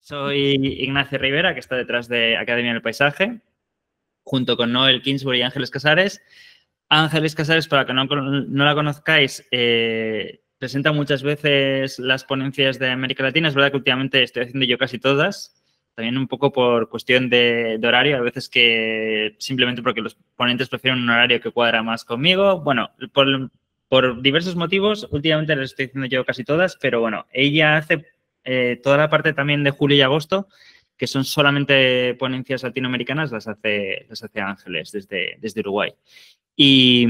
Soy Ignacio Rivera, que está detrás de Academia del Paisaje, junto con Noel Kingsbury y Ángeles Casares. Ángeles Casares, para que no la conozcáis, presenta muchas veces las ponencias de América Latina. Es verdad que últimamente estoy haciendo yo casi todas, también un poco por cuestión de horario, a veces que simplemente porque los ponentes prefieren un horario que cuadra más conmigo. Bueno, por diversos motivos, últimamente las estoy haciendo yo casi todas, pero bueno, ella hace toda la parte también de julio y agosto, que son solamente ponencias latinoamericanas, las hace Ángeles desde Uruguay. Y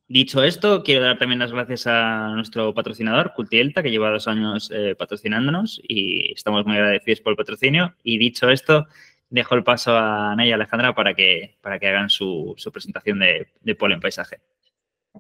dicho esto, quiero dar también las gracias a nuestro patrocinador, Cultielta, que lleva 2 años patrocinándonos y estamos muy agradecidos por el patrocinio. Y dicho esto, dejo el paso a Ana y Alejandra para que hagan su presentación de Polen Paisaje.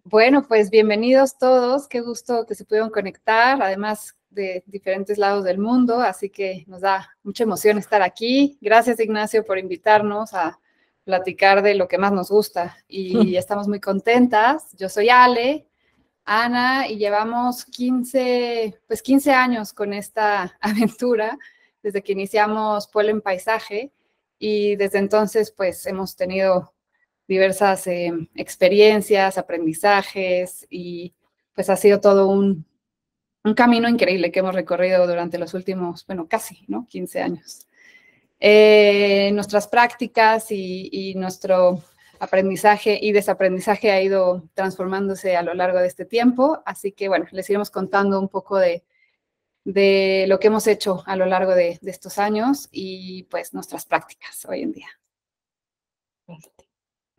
Bueno, pues bienvenidos todos. Qué gusto que se pudieron conectar, además de diferentes lados del mundo. Así que nos da mucha emoción estar aquí. Gracias, Ignacio, por invitarnos a platicar de lo que más nos gusta. Y estamos muy contentas. Yo soy Ale, Ana, y llevamos 15 años con esta aventura, desde que iniciamos Polen Paisaje. Y desde entonces, pues, hemos tenido diversas experiencias, aprendizajes, y pues ha sido todo un camino increíble que hemos recorrido durante los últimos, bueno, casi, ¿no? 15 años. Nuestras prácticas y nuestro aprendizaje y desaprendizaje ha ido transformándose a lo largo de este tiempo, así que, bueno, les iremos contando un poco de lo que hemos hecho a lo largo de estos años y, pues, nuestras prácticas hoy en día.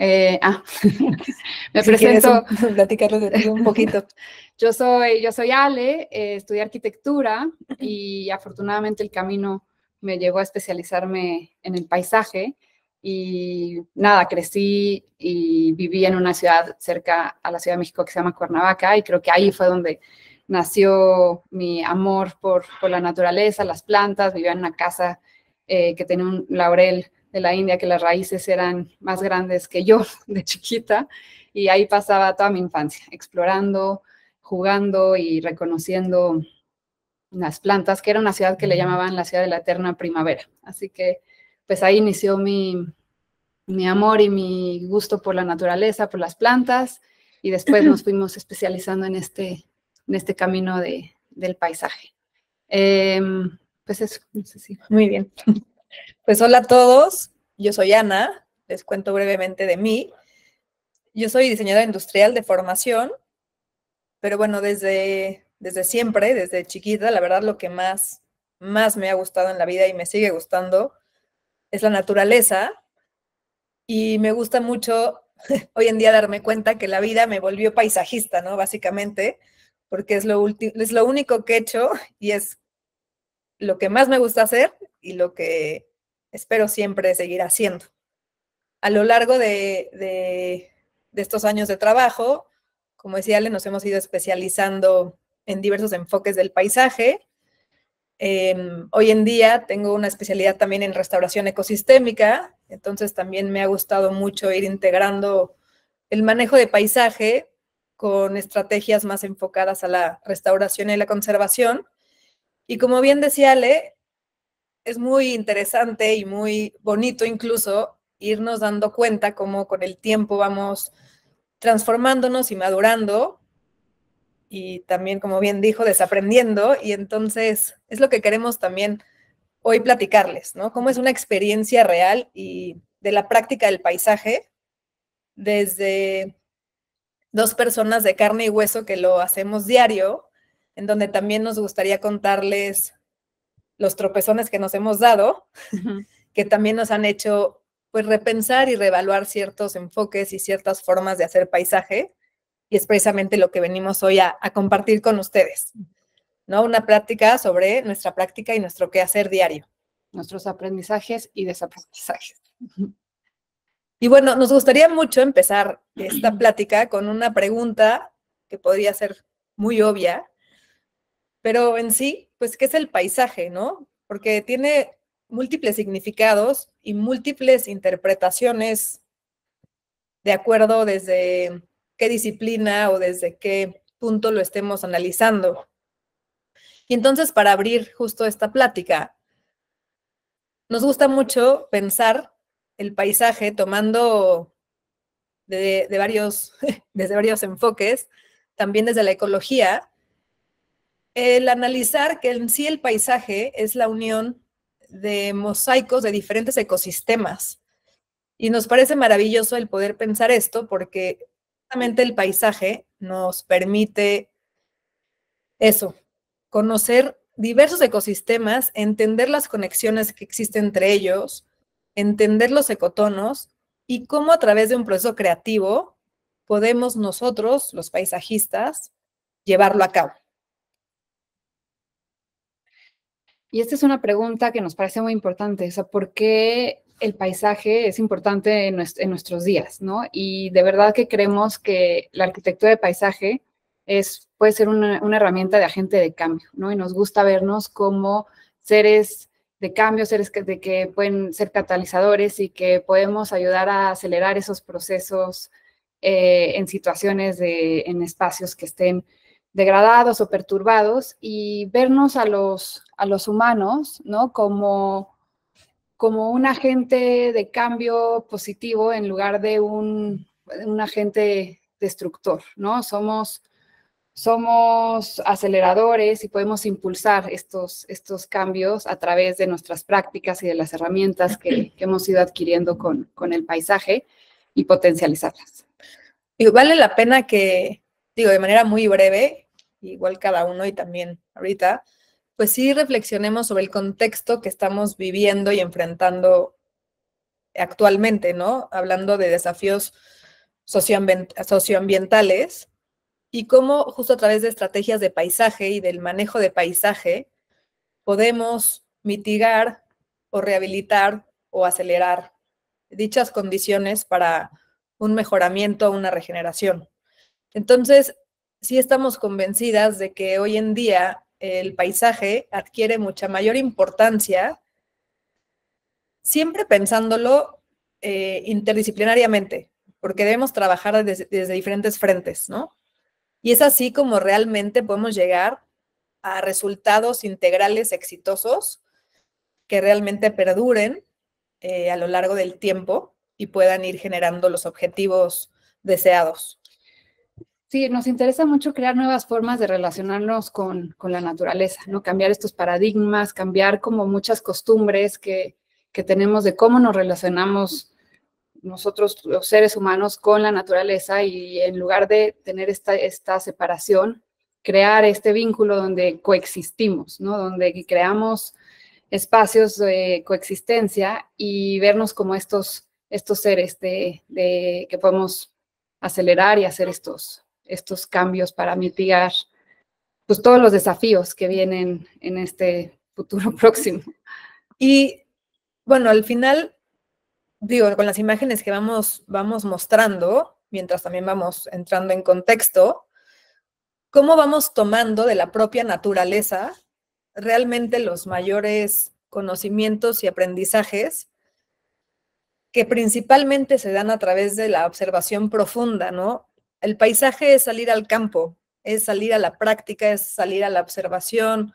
Me si presento. Platicarles de ti un poquito. Yo soy Ale, estudié arquitectura y afortunadamente el camino me llevó a especializarme en el paisaje y nada, crecí y viví en una ciudad cerca a la Ciudad de México que se llama Cuernavaca, y creo que ahí fue donde nació mi amor por la naturaleza, las plantas. Vivía en una casa que tenía un laurel de la India, que las raíces eran más grandes que yo de chiquita, y ahí pasaba toda mi infancia, explorando, jugando y reconociendo las plantas, que era una ciudad que le llamaban la ciudad de la eterna primavera. Así que, pues ahí inició mi amor y mi gusto por la naturaleza, por las plantas, y después nos fuimos especializando en este camino del paisaje. Pues eso, no sé si... Muy bien. Pues hola a todos, yo soy Ana, les cuento brevemente de mí. Yo soy diseñadora industrial de formación, pero bueno, desde siempre, desde chiquita, la verdad lo que más me ha gustado en la vida y me sigue gustando es la naturaleza, y me gusta mucho hoy en día darme cuenta que la vida me volvió paisajista, ¿no? Básicamente, porque es lo único que he hecho y es lo que más me gusta hacer y lo que espero siempre seguir haciendo. A lo largo de estos años de trabajo, como decía Ale, nos hemos ido especializando en diversos enfoques del paisaje. Hoy en día tengo una especialidad también en restauración ecosistémica, entonces también me ha gustado mucho ir integrando el manejo de paisaje con estrategias más enfocadas a la restauración y la conservación. Y como bien decía Ale, es muy interesante y muy bonito incluso irnos dando cuenta cómo con el tiempo vamos transformándonos y madurando, y también, como bien dijo, desaprendiendo, y entonces es lo que queremos también hoy platicarles, ¿no? Cómo es una experiencia real y de la práctica del paisaje desde 2 personas de carne y hueso que lo hacemos diario, en donde también nos gustaría contarles los tropezones que nos hemos dado, que también nos han hecho, pues, repensar y reevaluar ciertos enfoques y ciertas formas de hacer paisaje, y es precisamente lo que venimos hoy a compartir con ustedes, ¿no? Una plática sobre nuestra práctica y nuestro quehacer diario. Nuestros aprendizajes y desaprendizajes. Y bueno, nos gustaría mucho empezar esta plática con una pregunta que podría ser muy obvia, pero en sí, pues, ¿qué es el paisaje, no? Porque tiene múltiples significados y múltiples interpretaciones de acuerdo desde qué disciplina o desde qué punto lo estemos analizando. Y entonces, para abrir justo esta plática, nos gusta mucho pensar el paisaje tomando desde varios enfoques, también desde la ecología, el analizar que en sí el paisaje es la unión de mosaicos de diferentes ecosistemas. Y nos parece maravilloso el poder pensar esto porque justamente el paisaje nos permite eso, conocer diversos ecosistemas, entender las conexiones que existen entre ellos, entender los ecotonos y cómo a través de un proceso creativo podemos nosotros, los paisajistas, llevarlo a cabo. Y esta es una pregunta que nos parece muy importante, o sea, ¿por qué el paisaje es importante en nuestros días, ¿no? Y de verdad que creemos que la arquitectura de paisaje puede ser una herramienta de agente de cambio, ¿no? Y nos gusta vernos como seres de cambio, seres de que pueden ser catalizadores y que podemos ayudar a acelerar esos procesos en situaciones en espacios que estén degradados o perturbados, y vernos a los humanos, ¿no? Como un agente de cambio positivo en lugar de un agente destructor, ¿no? Somos aceleradores y podemos impulsar estos cambios a través de nuestras prácticas y de las herramientas que hemos ido adquiriendo con el paisaje y potencializarlas. Y vale la pena que, de manera muy breve, igual cada uno y también ahorita, pues sí reflexionemos sobre el contexto que estamos viviendo y enfrentando actualmente, ¿no? Hablando de desafíos socioambientales y cómo justo a través de estrategias de paisaje y del manejo de paisaje podemos mitigar o rehabilitar o acelerar dichas condiciones para un mejoramiento, una regeneración. Entonces, sí estamos convencidas de que hoy en día el paisaje adquiere mucha mayor importancia, siempre pensándolo interdisciplinariamente, porque debemos trabajar desde diferentes frentes, ¿no? Y es así como realmente podemos llegar a resultados integrales exitosos que realmente perduren a lo largo del tiempo y puedan ir generando los objetivos deseados. Sí, nos interesa mucho crear nuevas formas de relacionarnos con la naturaleza, ¿no? Cambiar estos paradigmas, cambiar como muchas costumbres que tenemos de cómo nos relacionamos nosotros, los seres humanos, con la naturaleza, y en lugar de tener esta separación, crear este vínculo donde coexistimos, ¿no? Donde creamos espacios de coexistencia y vernos como estos seres que podemos acelerar y hacer estos cambios para mitigar pues todos los desafíos que vienen en este futuro próximo. Y bueno, al final, con las imágenes que vamos mostrando, mientras también vamos entrando en contexto, cómo vamos tomando de la propia naturaleza realmente los mayores conocimientos y aprendizajes que principalmente se dan a través de la observación profunda, ¿no? El paisaje es salir al campo, es salir a la práctica, es salir a la observación,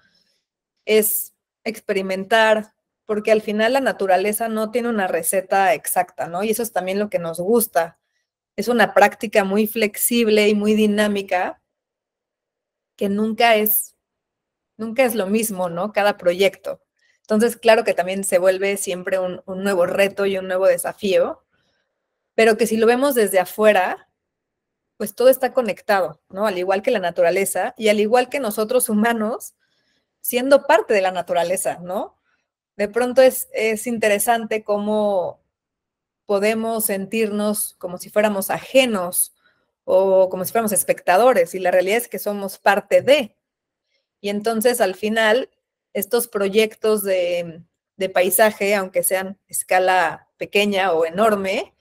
es experimentar, porque al final la naturaleza no tiene una receta exacta, ¿no? Y eso es también lo que nos gusta. Es una práctica muy flexible y muy dinámica que nunca es lo mismo, ¿no? Cada proyecto. Entonces, claro que también se vuelve siempre un nuevo reto y un nuevo desafío, pero que si lo vemos desde afuera, pues todo está conectado, ¿no? Al igual que la naturaleza y al igual que nosotros humanos, siendo parte de la naturaleza, ¿no? De pronto es interesante cómo podemos sentirnos como si fuéramos ajenos o como si fuéramos espectadores, y la realidad es que somos parte de. Y entonces, al final, estos proyectos de paisaje, aunque sean escala pequeña o enorme,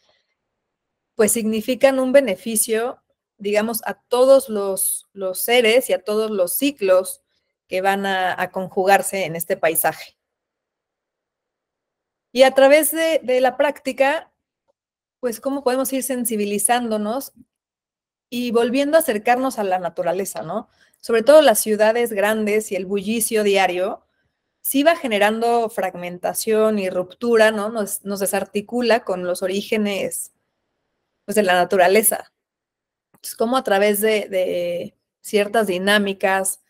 pues significan un beneficio, digamos, a todos los seres y a todos los ciclos que van a conjugarse en este paisaje. Y a través de la práctica, pues cómo podemos ir sensibilizándonos y volviendo a acercarnos a la naturaleza, ¿no? Sobre todo las ciudades grandes y el bullicio diario, sí va generando fragmentación y ruptura, ¿no? Nos desarticula con los orígenes, pues, de la naturaleza. Entonces, cómo a través de ciertas dinámicas,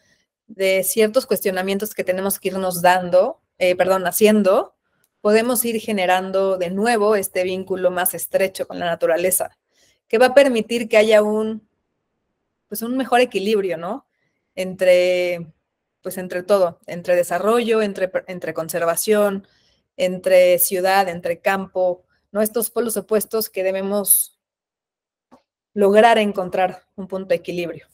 de ciertos cuestionamientos que tenemos que irnos haciendo, podemos ir generando de nuevo este vínculo más estrecho con la naturaleza, que va a permitir que haya un mejor equilibrio, ¿no? Entre todo, entre desarrollo, entre conservación, entre ciudad, entre campo, ¿no? Estos polos opuestos que debemos lograr encontrar un punto de equilibrio.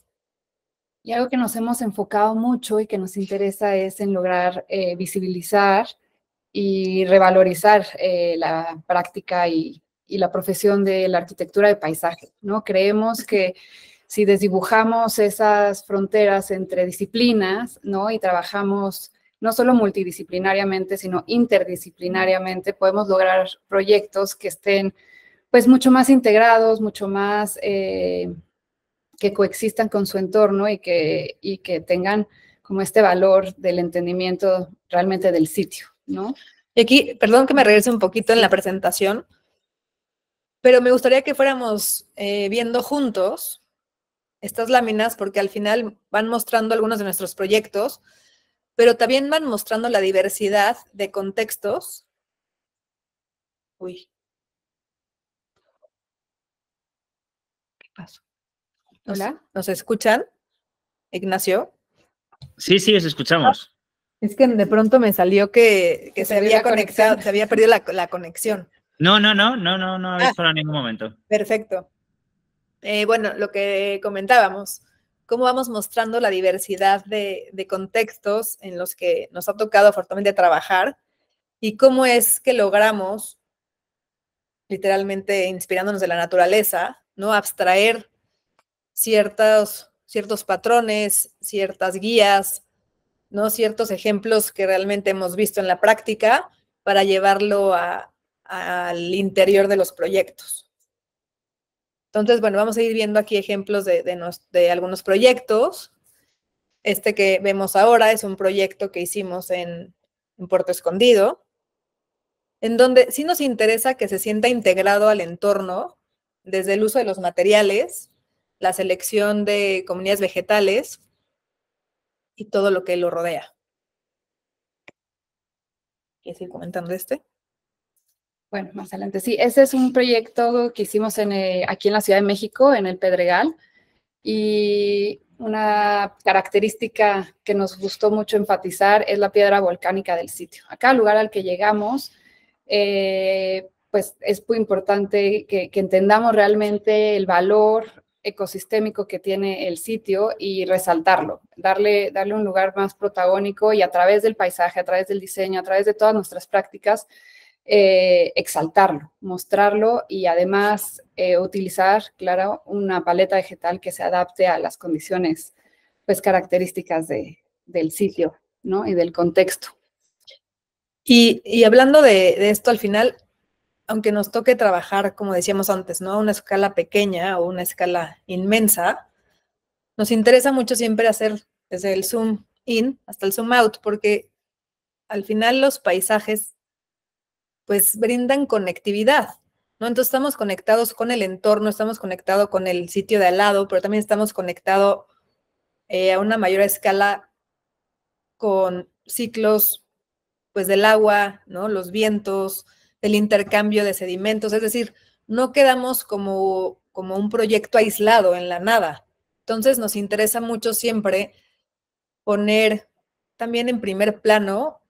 Y algo que nos hemos enfocado mucho y que nos interesa es en lograr visibilizar y revalorizar la práctica y la profesión de la arquitectura de paisaje, ¿no? Creemos que si desdibujamos esas fronteras entre disciplinas, ¿no? Y trabajamos no solo multidisciplinariamente, sino interdisciplinariamente, podemos lograr proyectos que estén, pues, mucho más integrados, mucho más que coexistan con su entorno y que tengan como este valor del entendimiento realmente del sitio, ¿no? Y aquí, perdón que me regrese un poquito en la presentación, pero me gustaría que fuéramos viendo juntos estas láminas, porque al final van mostrando algunos de nuestros proyectos, pero también van mostrando la diversidad de contextos. Uy. ¿Qué pasó? Hola. ¿Nos escuchan, Ignacio? Sí, os escuchamos. Es que de pronto me salió que se había conectado, conexión. se había perdido la conexión. No es para ningún momento. Perfecto. Bueno, lo que comentábamos, cómo vamos mostrando la diversidad de contextos en los que nos ha tocado fuertemente trabajar y cómo es que logramos, literalmente inspirándonos de la naturaleza, ¿no? Abstraer ciertos patrones, ciertas guías, ¿no? Ciertos ejemplos que realmente hemos visto en la práctica para llevarlo al interior de los proyectos. Entonces, bueno, vamos a ir viendo aquí ejemplos de algunos proyectos. Este que vemos ahora es un proyecto que hicimos en Puerto Escondido, en donde sí nos interesa que se sienta integrado al entorno desde el uso de los materiales, la selección de comunidades vegetales y todo lo que lo rodea. ¿Quieres ir comentando este? Bueno, más adelante. Sí, ese es un proyecto que hicimos aquí en la Ciudad de México, en el Pedregal, y una característica que nos gustó mucho enfatizar es la piedra volcánica del sitio. A cada lugar al que llegamos, pues es muy importante que entendamos realmente el valor ecosistémico que tiene el sitio y resaltarlo, darle un lugar más protagónico y a través del paisaje, a través del diseño, a través de todas nuestras prácticas, exaltarlo, mostrarlo y además utilizar, claro, una paleta vegetal que se adapte a las condiciones, pues, características del sitio, ¿no? Y del contexto. Y hablando de esto, al final, aunque nos toque trabajar, como decíamos antes, ¿no? A una escala pequeña o una escala inmensa, nos interesa mucho siempre hacer desde el zoom in hasta el zoom out, porque al final los paisajes pues brindan conectividad, ¿no? Entonces estamos conectados con el entorno, estamos conectados con el sitio de al lado, pero también estamos conectados a una mayor escala con ciclos, pues, del agua, ¿no? Los vientos, del intercambio de sedimentos, es decir, no quedamos como un proyecto aislado en la nada. Entonces nos interesa mucho siempre poner también en primer plano,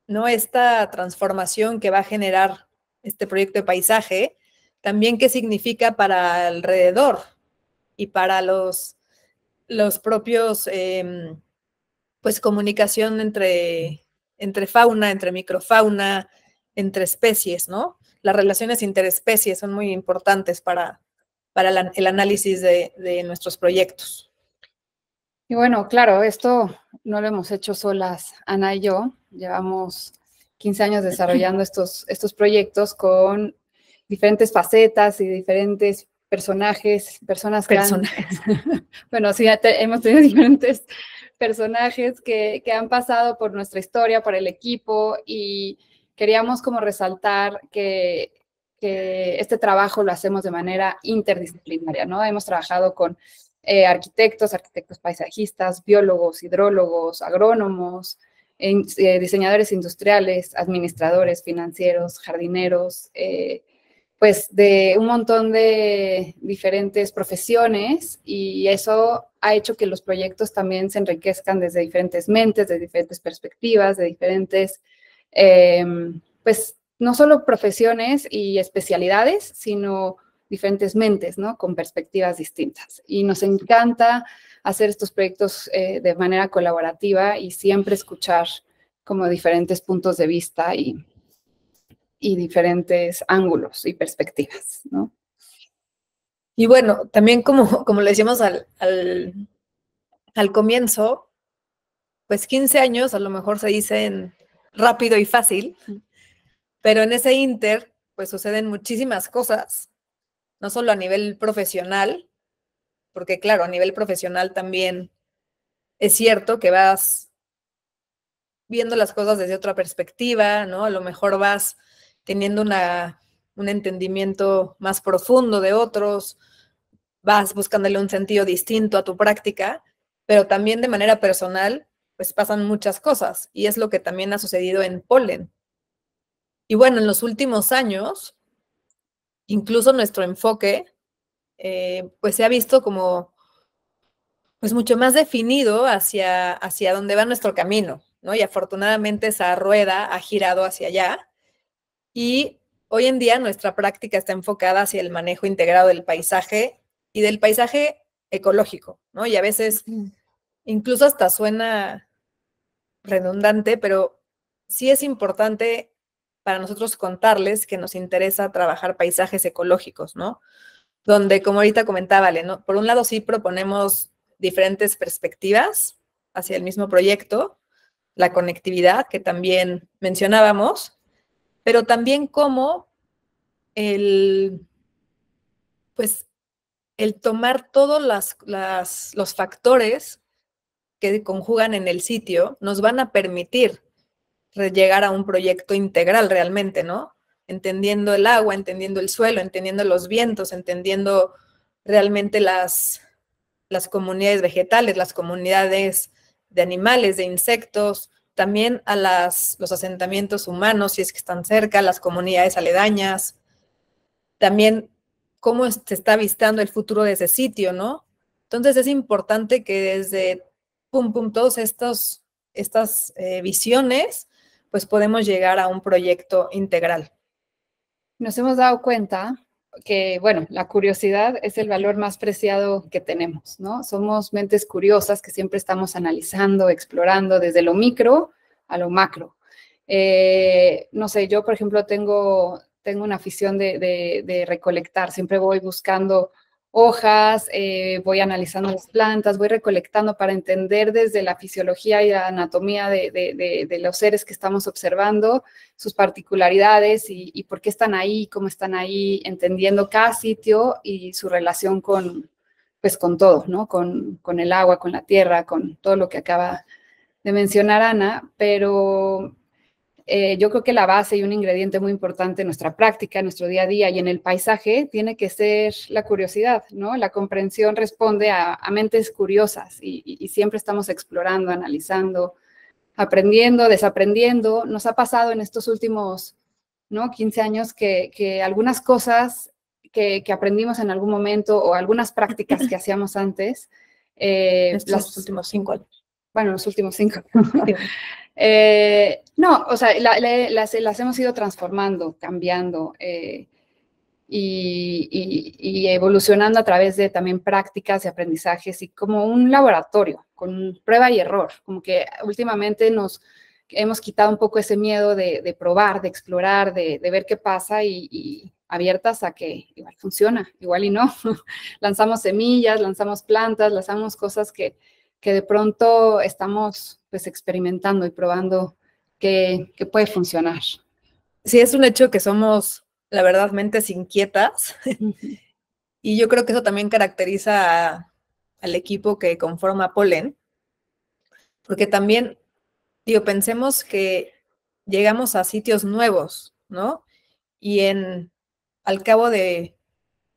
¿no? Esta transformación que va a generar este proyecto de paisaje, también qué significa para alrededor y para los propios, pues, comunicación entre fauna, entre microfauna, entre especies, ¿no? Las relaciones interespecies son muy importantes para el análisis de nuestros proyectos. Y bueno, claro, esto no lo hemos hecho solas Ana y yo. Llevamos 15 años desarrollando estos proyectos con diferentes facetas y diferentes personajes. Bueno, sí, hemos tenido diferentes personajes que han pasado por nuestra historia, por el equipo, y queríamos como resaltar que este trabajo lo hacemos de manera interdisciplinaria, ¿no? Hemos trabajado con arquitectos paisajistas, biólogos, hidrólogos, agrónomos, diseñadores industriales, administradores financieros, jardineros, pues de un montón de diferentes profesiones, y eso ha hecho que los proyectos también se enriquezcan desde diferentes mentes, de diferentes perspectivas, de diferentes, pues no solo profesiones y especialidades, sino diferentes mentes, ¿no? Con perspectivas distintas. Y nos encanta hacer estos proyectos de manera colaborativa y siempre escuchar como diferentes puntos de vista y diferentes ángulos y perspectivas, ¿no? Y bueno, también como le decíamos al comienzo, pues 15 años a lo mejor se dicen rápido y fácil, pero en ese inter, pues suceden muchísimas cosas, no solo a nivel profesional, porque claro, a nivel profesional también es cierto que vas viendo las cosas desde otra perspectiva, ¿no? A lo mejor vas teniendo un entendimiento más profundo de otros, vas buscándole un sentido distinto a tu práctica, pero también de manera personal, pues pasan muchas cosas, y es lo que también ha sucedido en Polen. Y bueno, en los últimos años, incluso nuestro enfoque, pues se ha visto como, pues mucho más definido hacia dónde va nuestro camino, ¿no? Y afortunadamente esa rueda ha girado hacia allá, y hoy en día nuestra práctica está enfocada hacia el manejo integrado del paisaje y del paisaje ecológico, ¿no? Y a veces incluso hasta suena redundante, pero sí es importante para nosotros contarles que nos interesa trabajar paisajes ecológicos, ¿no? Donde, como ahorita comentaba, Ale, ¿no? Por un lado sí proponemos diferentes perspectivas hacia el mismo proyecto, la conectividad que también mencionábamos, pero también cómo pues, el tomar todos los factores que conjugan en el sitio nos van a permitir llegar a un proyecto integral realmente, ¿no? Entendiendo el agua, entendiendo el suelo, entendiendo los vientos, entendiendo realmente las comunidades vegetales, las comunidades de animales, de insectos, también a los asentamientos humanos, si es que están cerca, las comunidades aledañas, también cómo se está avistando el futuro de ese sitio, ¿no? Entonces es importante que desde todas estas visiones, pues podemos llegar a un proyecto integral. Nos hemos dado cuenta que, bueno, la curiosidad es el valor más preciado que tenemos, ¿no? Somos mentes curiosas que siempre estamos analizando, explorando desde lo micro a lo macro. No sé, yo, por ejemplo, tengo una afición de recolectar. Siempre voy buscando hojas, voy analizando las plantas, voy recolectando para entender desde la fisiología y la anatomía de los seres que estamos observando, sus particularidades y por qué están ahí, cómo están ahí, entendiendo cada sitio y su relación con todo, ¿no? Con el agua, con la tierra, con todo lo que acaba de mencionar Ana, pero yo creo que la base y un ingrediente muy importante en nuestra práctica, en nuestro día a día y en el paisaje tiene que ser la curiosidad, ¿no? La comprensión responde a mentes curiosas y siempre estamos explorando, analizando, aprendiendo, desaprendiendo. Nos ha pasado en estos últimos, ¿no? 15 años que algunas cosas que aprendimos en algún momento o algunas prácticas que hacíamos antes. Los últimos 5 años. Bueno, los últimos 5. No, o sea, las hemos ido transformando, cambiando y evolucionando a través de también prácticas y aprendizajes y como un laboratorio, con prueba y error. Como que últimamente nos hemos quitado un poco ese miedo de probar, de explorar, de ver qué pasa y abiertas a que igual funciona, igual y no. Lanzamos semillas, lanzamos plantas, lanzamos cosas que de pronto estamos pues experimentando y probando que puede funcionar. Sí, es un hecho que somos, la verdad, mentes inquietas. Y yo creo que eso también caracteriza al equipo que conforma Polen. porque también, digo, pensemos que llegamos a sitios nuevos, ¿no? Y al cabo de,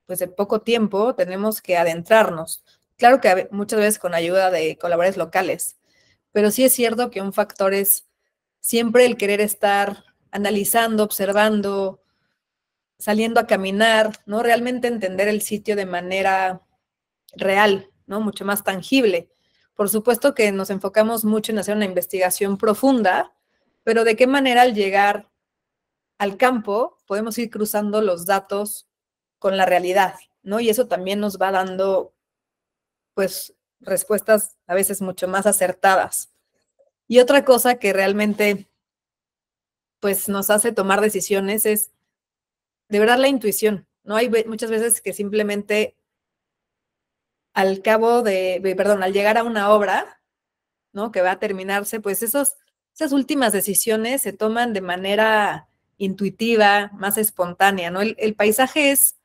pues de poco tiempo tenemos que adentrarnos. Claro que muchas veces con ayuda de colaboradores locales, pero sí es cierto que un factor es siempre el querer estar analizando, observando, saliendo a caminar, ¿no? Realmente entender el sitio de manera real, ¿no? Mucho más tangible. Por supuesto que nos enfocamos mucho en hacer una investigación profunda, pero ¿de qué manera al llegar al campo podemos ir cruzando los datos con la realidad, ¿no? Y eso también nos va dando, pues, respuestas a veces mucho más acertadas. Y otra cosa que realmente, pues, nos hace tomar decisiones es, de verdad, la intuición, ¿no? Hay muchas veces que simplemente al al llegar a una obra, ¿no? Que va a terminarse, pues esas últimas decisiones se toman de manera intuitiva, más espontánea, ¿no? El paisaje es,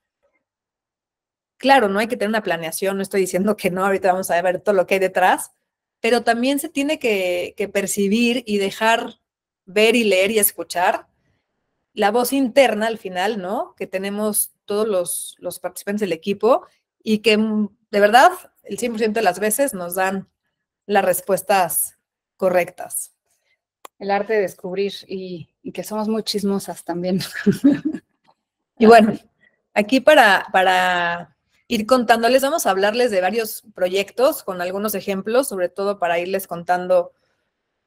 claro, no hay que tener una planeación, no estoy diciendo que no, ahorita vamos a ver todo lo que hay detrás, pero también se tiene que percibir y dejar ver y leer y escuchar la voz interna al final, ¿no? Que tenemos todos los participantes del equipo y que de verdad el 100% de las veces nos dan las respuestas correctas. El arte de descubrir y que somos muy chismosas también. Y bueno, aquí para ir contándoles, vamos a hablarles de varios proyectos con algunos ejemplos, sobre todo para irles contando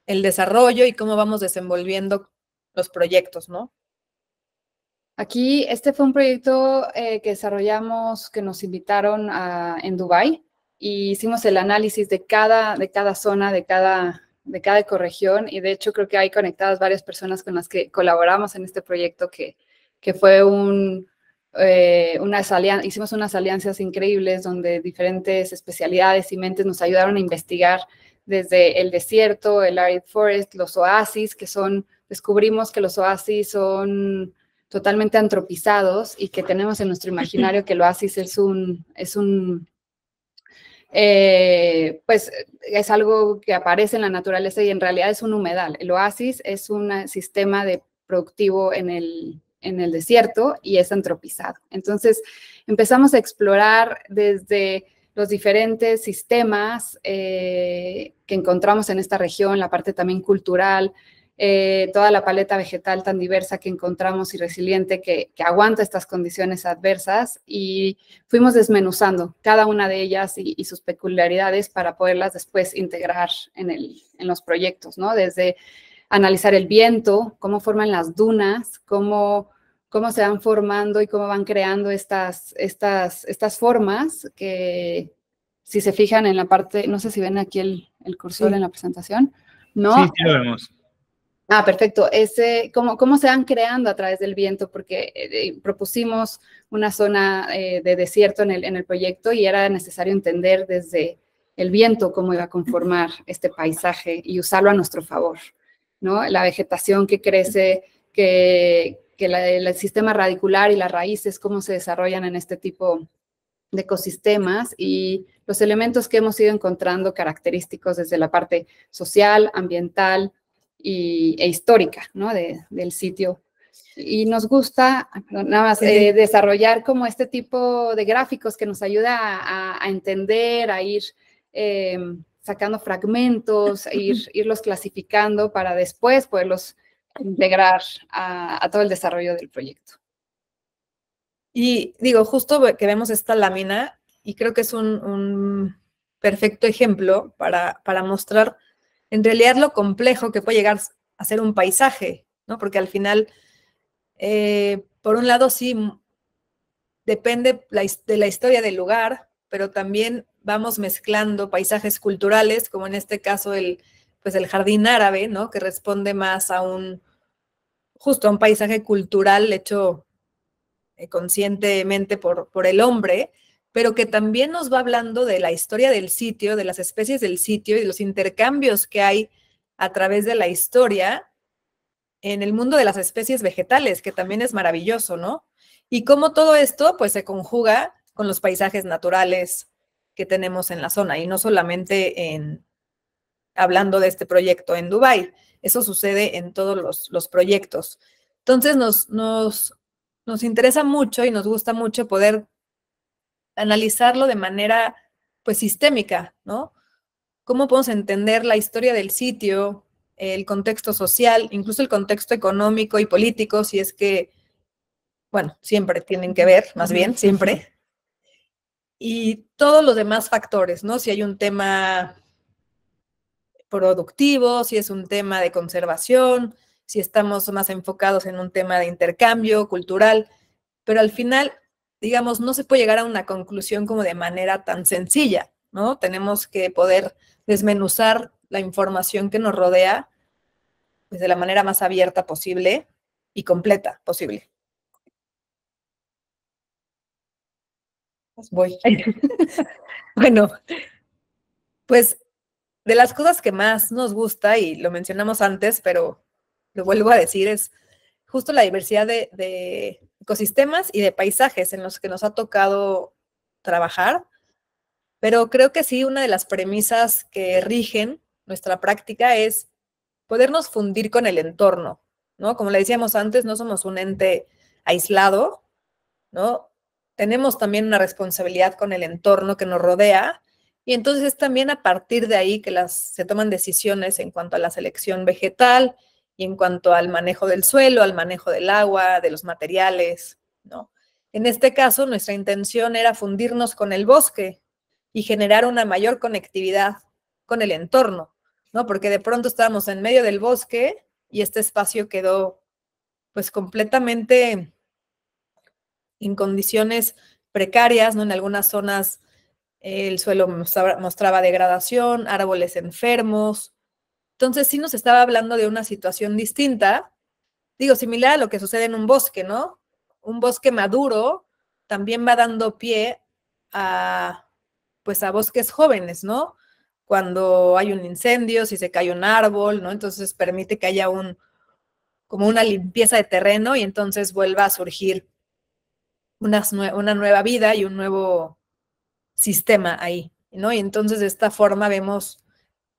el desarrollo y cómo vamos desenvolviendo los proyectos, ¿no? Aquí, este fue un proyecto que desarrollamos, que nos invitaron en Dubái, y hicimos el análisis de cada zona, de cada ecorregión, y de hecho creo que hay conectadas varias personas con las que colaboramos en este proyecto, que fue hicimos unas alianzas increíbles donde diferentes especialidades y mentes nos ayudaron a investigar desde el desierto, el arid forest, los oasis, descubrimos que los oasis son totalmente antropizados y que tenemos en nuestro imaginario que el oasis pues es algo que aparece en la naturaleza y en realidad es un humedal. El oasis es un sistema productivo en el desierto y es antropizado. Entonces empezamos a explorar desde los diferentes sistemas que encontramos en esta región, la parte también cultural, toda la paleta vegetal tan diversa que encontramos y resiliente que aguanta estas condiciones adversas, y fuimos desmenuzando cada una de ellas y sus peculiaridades para poderlas después integrar en los proyectos, ¿no? Desde analizar el viento, cómo forman las dunas, cómo se van formando y cómo van creando estas formas que, si se fijan en la parte, no sé si ven aquí el cursor en la presentación, ¿no? Sí, sí lo vemos. Ah, perfecto. ¿Cómo se van creando a través del viento? Porque propusimos una zona de desierto en el proyecto y era necesario entender desde el viento cómo iba a conformar este paisaje y usarlo a nuestro favor, ¿no? La vegetación que crece, que el sistema radicular y las raíces, cómo se desarrollan en este tipo de ecosistemas, y los elementos que hemos ido encontrando característicos desde la parte social, ambiental e histórica, ¿no? del sitio. Y nos gusta, nada más, desarrollar como este tipo de gráficos que nos ayuda a entender, a ir sacando fragmentos, irlos clasificando para después poderlos integrar a todo el desarrollo del proyecto. Y digo, justo que vemos esta lámina, y creo que es un perfecto ejemplo para mostrar en realidad lo complejo que puede llegar a ser un paisaje, ¿no? Porque al final, por un lado sí depende de la historia del lugar, pero también vamos mezclando paisajes culturales, como en este caso el jardín árabe, ¿no? Que responde más a justo a un paisaje cultural hecho conscientemente por el hombre, pero que también nos va hablando de la historia del sitio, de las especies del sitio y de los intercambios que hay a través de la historia en el mundo de las especies vegetales, que también es maravilloso, ¿no? Y cómo todo esto, pues, se conjuga con los paisajes naturales que tenemos en la zona, y no solamente en hablando de este proyecto en Dubái. Eso sucede en todos los proyectos. Entonces nos interesa mucho y nos gusta mucho poder analizarlo de manera pues sistémica, ¿no? ¿Cómo podemos entender la historia del sitio, el contexto social, incluso el contexto económico y político, si es que, bueno, siempre tienen que ver, más bien, siempre. Y todos los demás factores, ¿no? Si hay un tema productivo, si es un tema de conservación, si estamos más enfocados en un tema de intercambio cultural, pero al final, digamos, no se puede llegar a una conclusión como de manera tan sencilla, ¿no? Tenemos que poder desmenuzar la información que nos rodea pues, de la manera más abierta posible y completa posible. Pues voy. Bueno, pues de las cosas que más nos gusta, y lo mencionamos antes, pero lo vuelvo a decir, es justo la diversidad de ecosistemas y de paisajes en los que nos ha tocado trabajar. Pero creo que sí, una de las premisas que rigen nuestra práctica es podernos fundir con el entorno, ¿no? Como le decíamos antes, no somos un ente aislado, ¿no? Tenemos también una responsabilidad con el entorno que nos rodea y entonces es también a partir de ahí que se toman decisiones en cuanto a la selección vegetal y en cuanto al manejo del suelo, al manejo del agua, de los materiales, ¿no? En este caso, nuestra intención era fundirnos con el bosque y generar una mayor conectividad con el entorno, ¿no? Porque de pronto estábamos en medio del bosque y este espacio quedó pues completamente en condiciones precarias, ¿no? En algunas zonas el suelo mostraba degradación, árboles enfermos. Entonces sí nos estaba hablando de una situación distinta, digo, similar a lo que sucede en un bosque, ¿no? Un bosque maduro también va dando pie a, pues a bosques jóvenes, ¿no? Cuando hay un incendio, si se cae un árbol, ¿no? Entonces permite que haya como una limpieza de terreno y entonces vuelva a surgir una nueva vida y un nuevo sistema ahí, ¿no? Y entonces de esta forma vemos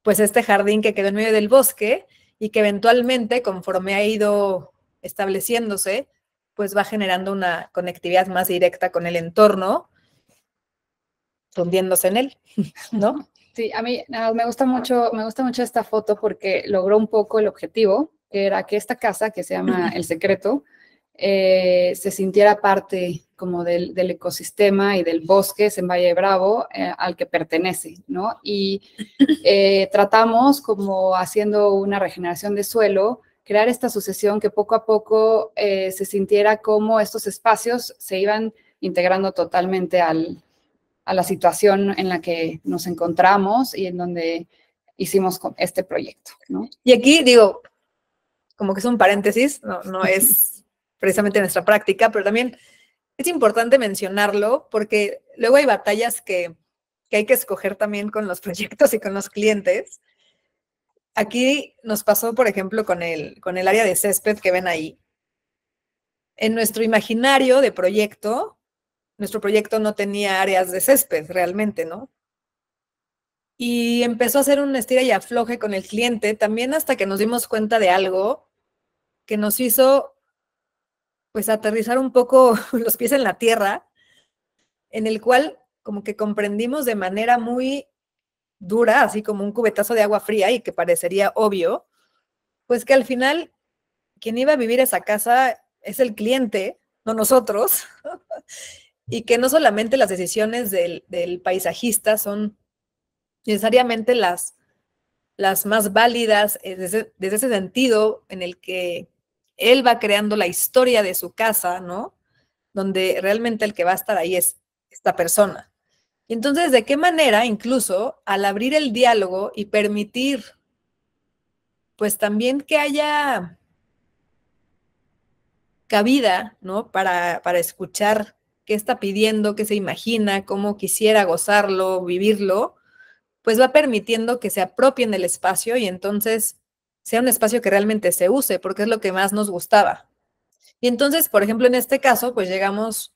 pues este jardín que quedó en medio del bosque y que eventualmente, conforme ha ido estableciéndose, pues va generando una conectividad más directa con el entorno, fundiéndose en él, ¿no? Sí, a mí me gusta mucho esta foto porque logró un poco el objetivo, que era que esta casa, que se llama El Secreto, se sintiera parte como del ecosistema y del bosque en Valle de Bravo al que pertenece, ¿no? Y tratamos como haciendo una regeneración de suelo, crear esta sucesión que poco a poco se sintiera como estos espacios se iban integrando totalmente a la situación en la que nos encontramos y en donde hicimos este proyecto, ¿no? Y aquí digo, como que es un paréntesis, no es precisamente nuestra práctica, pero también es importante mencionarlo porque luego hay batallas que hay que escoger también con los proyectos y con los clientes. Aquí nos pasó, por ejemplo, con el área de césped que ven ahí. En nuestro imaginario de proyecto, nuestro proyecto no tenía áreas de césped realmente, ¿no? Y empezó a hacer un estira y afloje con el cliente, también hasta que nos dimos cuenta de algo que nos hizo pues aterrizar un poco los pies en la tierra, en el cual como que comprendimos de manera muy dura, así como un cubetazo de agua fría y que parecería obvio, pues que al final quien iba a vivir esa casa es el cliente, no nosotros, y que no solamente las decisiones del paisajista son necesariamente las más válidas desde ese sentido en el que él va creando la historia de su casa, ¿no? Donde realmente el que va a estar ahí es esta persona. Y entonces, ¿de qué manera incluso al abrir el diálogo y permitir, pues también que haya cabida, ¿no? Para escuchar qué está pidiendo, qué se imagina, cómo quisiera gozarlo, vivirlo, pues va permitiendo que se apropien del espacio y entonces sea un espacio que realmente se use, porque es lo que más nos gustaba. Y entonces, por ejemplo, en este caso, pues llegamos,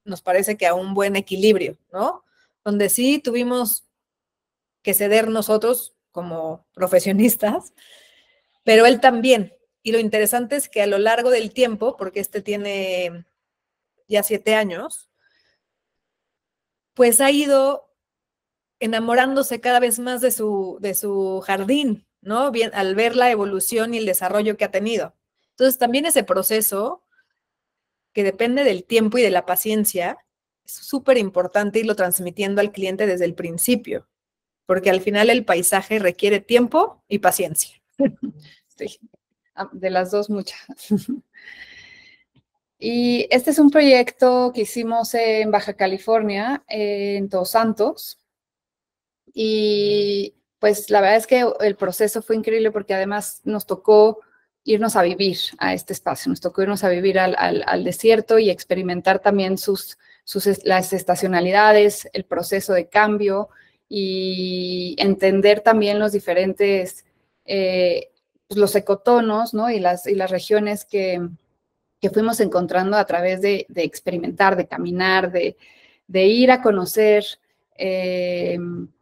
nos parece que a un buen equilibrio, ¿no? Donde sí tuvimos que ceder nosotros como profesionistas, pero él también. Y lo interesante es que a lo largo del tiempo, porque este tiene ya 7 años, pues ha ido enamorándose cada vez más de su jardín, ¿no? Bien, al ver la evolución y el desarrollo que ha tenido. Entonces, también ese proceso, que depende del tiempo y de la paciencia, es súper importante irlo transmitiendo al cliente desde el principio, porque al final el paisaje requiere tiempo y paciencia. Sí, de las dos muchas. Y este es un proyecto que hicimos en Baja California, en Todos Santos. Y pues la verdad es que el proceso fue increíble porque además nos tocó irnos a vivir a este espacio, nos tocó irnos a vivir al desierto y experimentar también las estacionalidades, el proceso de cambio y entender también los diferentes, los ecotonos, ¿no? Y las regiones que fuimos encontrando a través de experimentar, de caminar, de ir a conocer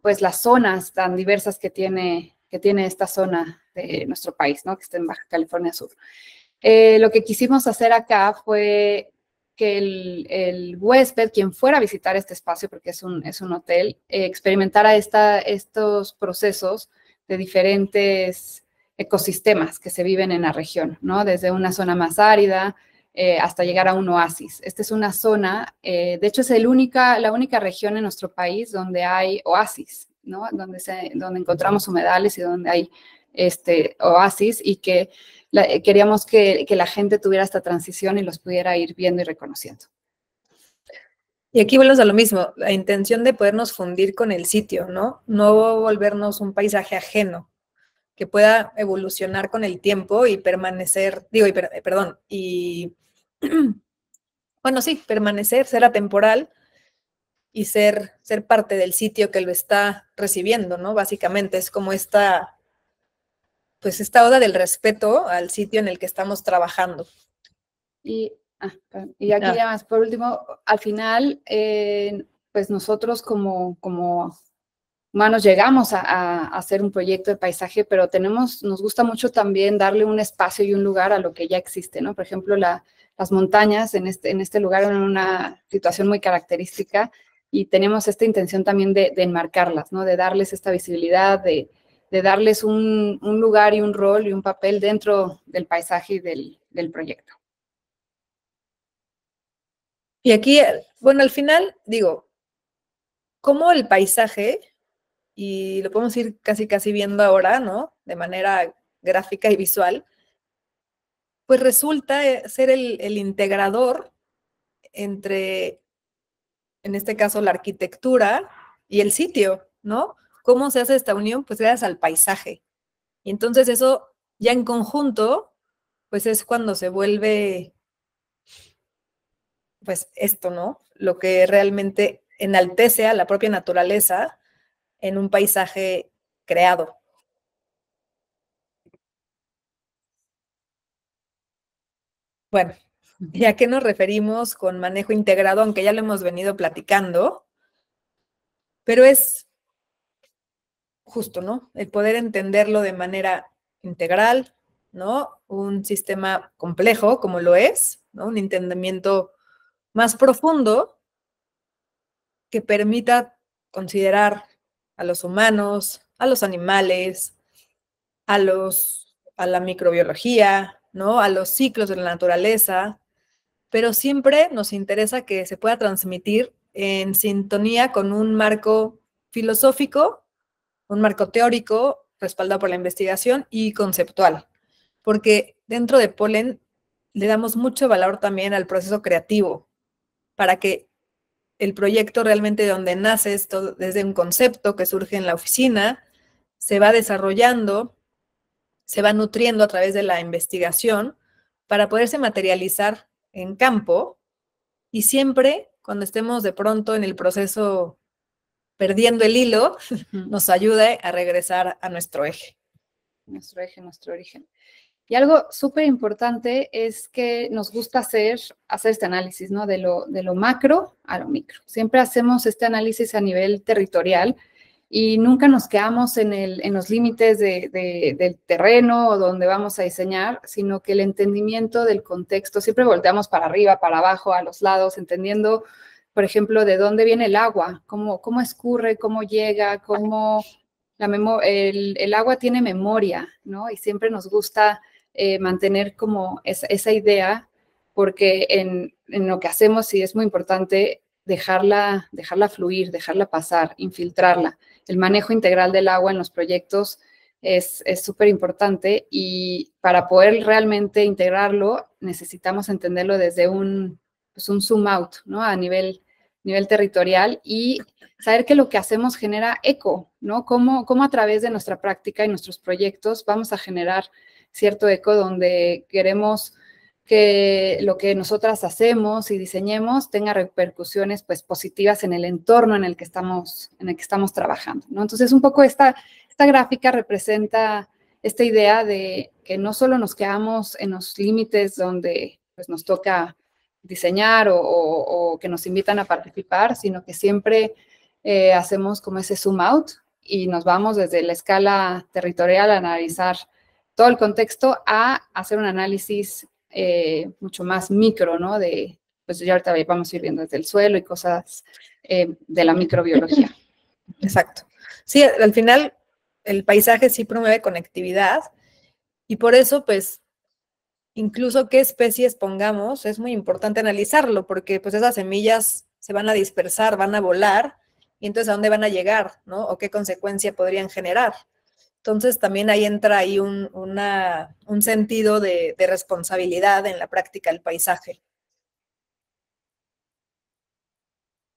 pues las zonas tan diversas que tiene esta zona de nuestro país, ¿no? Que está en Baja California Sur. Lo que quisimos hacer acá fue que el huésped, quien fuera a visitar este espacio, porque es un hotel, experimentara estos procesos de diferentes ecosistemas que se viven en la región, ¿no? Desde una zona más árida hasta llegar a un oasis. Esta es una zona, de hecho es la única región en nuestro país donde hay oasis, ¿no? Donde encontramos humedales y donde hay oasis y que queríamos que la gente tuviera esta transición y los pudiera ir viendo y reconociendo. Y aquí volvemos a lo mismo, la intención de podernos fundir con el sitio, ¿no? No volvernos un paisaje ajeno, que pueda evolucionar con el tiempo y permanecer, bueno, sí, permanecer, ser atemporal y ser parte del sitio que lo está recibiendo, ¿no? Básicamente es como esta oda del respeto al sitio en el que estamos trabajando. Y aquí ya más, por último, al final, pues nosotros como humanos llegamos a hacer un proyecto de paisaje, pero nos gusta mucho también darle un espacio y un lugar a lo que ya existe, ¿no? Por ejemplo, las montañas en este lugar en una situación muy característica y tenemos esta intención también de enmarcarlas, ¿no? De darles esta visibilidad, de darles un lugar y un rol y un papel dentro del paisaje y del proyecto. Y aquí, bueno, al final, digo, cómo el paisaje, y lo podemos ir casi viendo ahora, ¿no? De manera gráfica y visual, pues resulta ser el integrador entre, en este caso, la arquitectura y el sitio, ¿no? ¿Cómo se hace esta unión? Pues gracias al paisaje. Y entonces eso ya en conjunto, pues es cuando se vuelve, pues esto, ¿no? Lo que realmente enaltece a la propia naturaleza en un paisaje creado. Bueno, ¿y a qué nos referimos con manejo integrado? Aunque ya lo hemos venido platicando, pero es justo, ¿no? El poder entenderlo de manera integral, ¿no? Un sistema complejo como lo es, ¿no? Un entendimiento más profundo que permita considerar a los humanos, a los animales, a la microbiología, ¿no? A los ciclos de la naturaleza, pero siempre nos interesa que se pueda transmitir en sintonía con un marco filosófico, un marco teórico respaldado por la investigación y conceptual, porque dentro de Polen le damos mucho valor también al proceso creativo para que el proyecto realmente de donde nace esto, desde un concepto que surge en la oficina, se va desarrollando, se va nutriendo a través de la investigación para poderse materializar en campo y siempre cuando estemos de pronto en el proceso perdiendo el hilo, nos ayude a regresar a nuestro eje. Nuestro eje, nuestro origen. Y algo súper importante es que nos gusta hacer este análisis, ¿no? De lo macro a lo micro. Siempre hacemos este análisis a nivel territorial y nunca nos quedamos en los límites del terreno o donde vamos a diseñar, sino que el entendimiento del contexto, siempre volteamos para arriba, para abajo, a los lados, entendiendo, por ejemplo, de dónde viene el agua, cómo escurre, cómo llega, cómo el agua tiene memoria, ¿no? Y siempre nos gusta mantener como esa idea, porque en lo que hacemos sí es muy importante dejarla fluir, dejarla pasar, infiltrarla. El manejo integral del agua en los proyectos es súper importante, y para poder realmente integrarlo necesitamos entenderlo desde un zoom out, ¿no? A nivel territorial, y saber que lo que hacemos genera eco, ¿no? Cómo a través de nuestra práctica y nuestros proyectos vamos a generar cierto eco donde queremos que lo que nosotras hacemos y diseñemos tenga repercusiones pues positivas en el entorno en el que estamos trabajando, ¿no? Entonces, un poco esta gráfica representa esta idea de que no solo nos quedamos en los límites donde pues nos toca diseñar o que nos invitan a participar, sino que siempre hacemos como ese zoom out y nos vamos desde la escala territorial a analizar todo el contexto, a hacer un análisis mucho más micro, ¿no? Pues ya ahorita vamos a ir viendo desde el suelo y cosas de la microbiología. Exacto. Sí, al final el paisaje sí promueve conectividad, y por eso, pues, incluso qué especies pongamos, es muy importante analizarlo, porque pues esas semillas se van a dispersar, van a volar, y entonces ¿a dónde van a llegar, no? O qué consecuencia podrían generar. Entonces también ahí entra ahí un sentido de responsabilidad en la práctica del paisaje.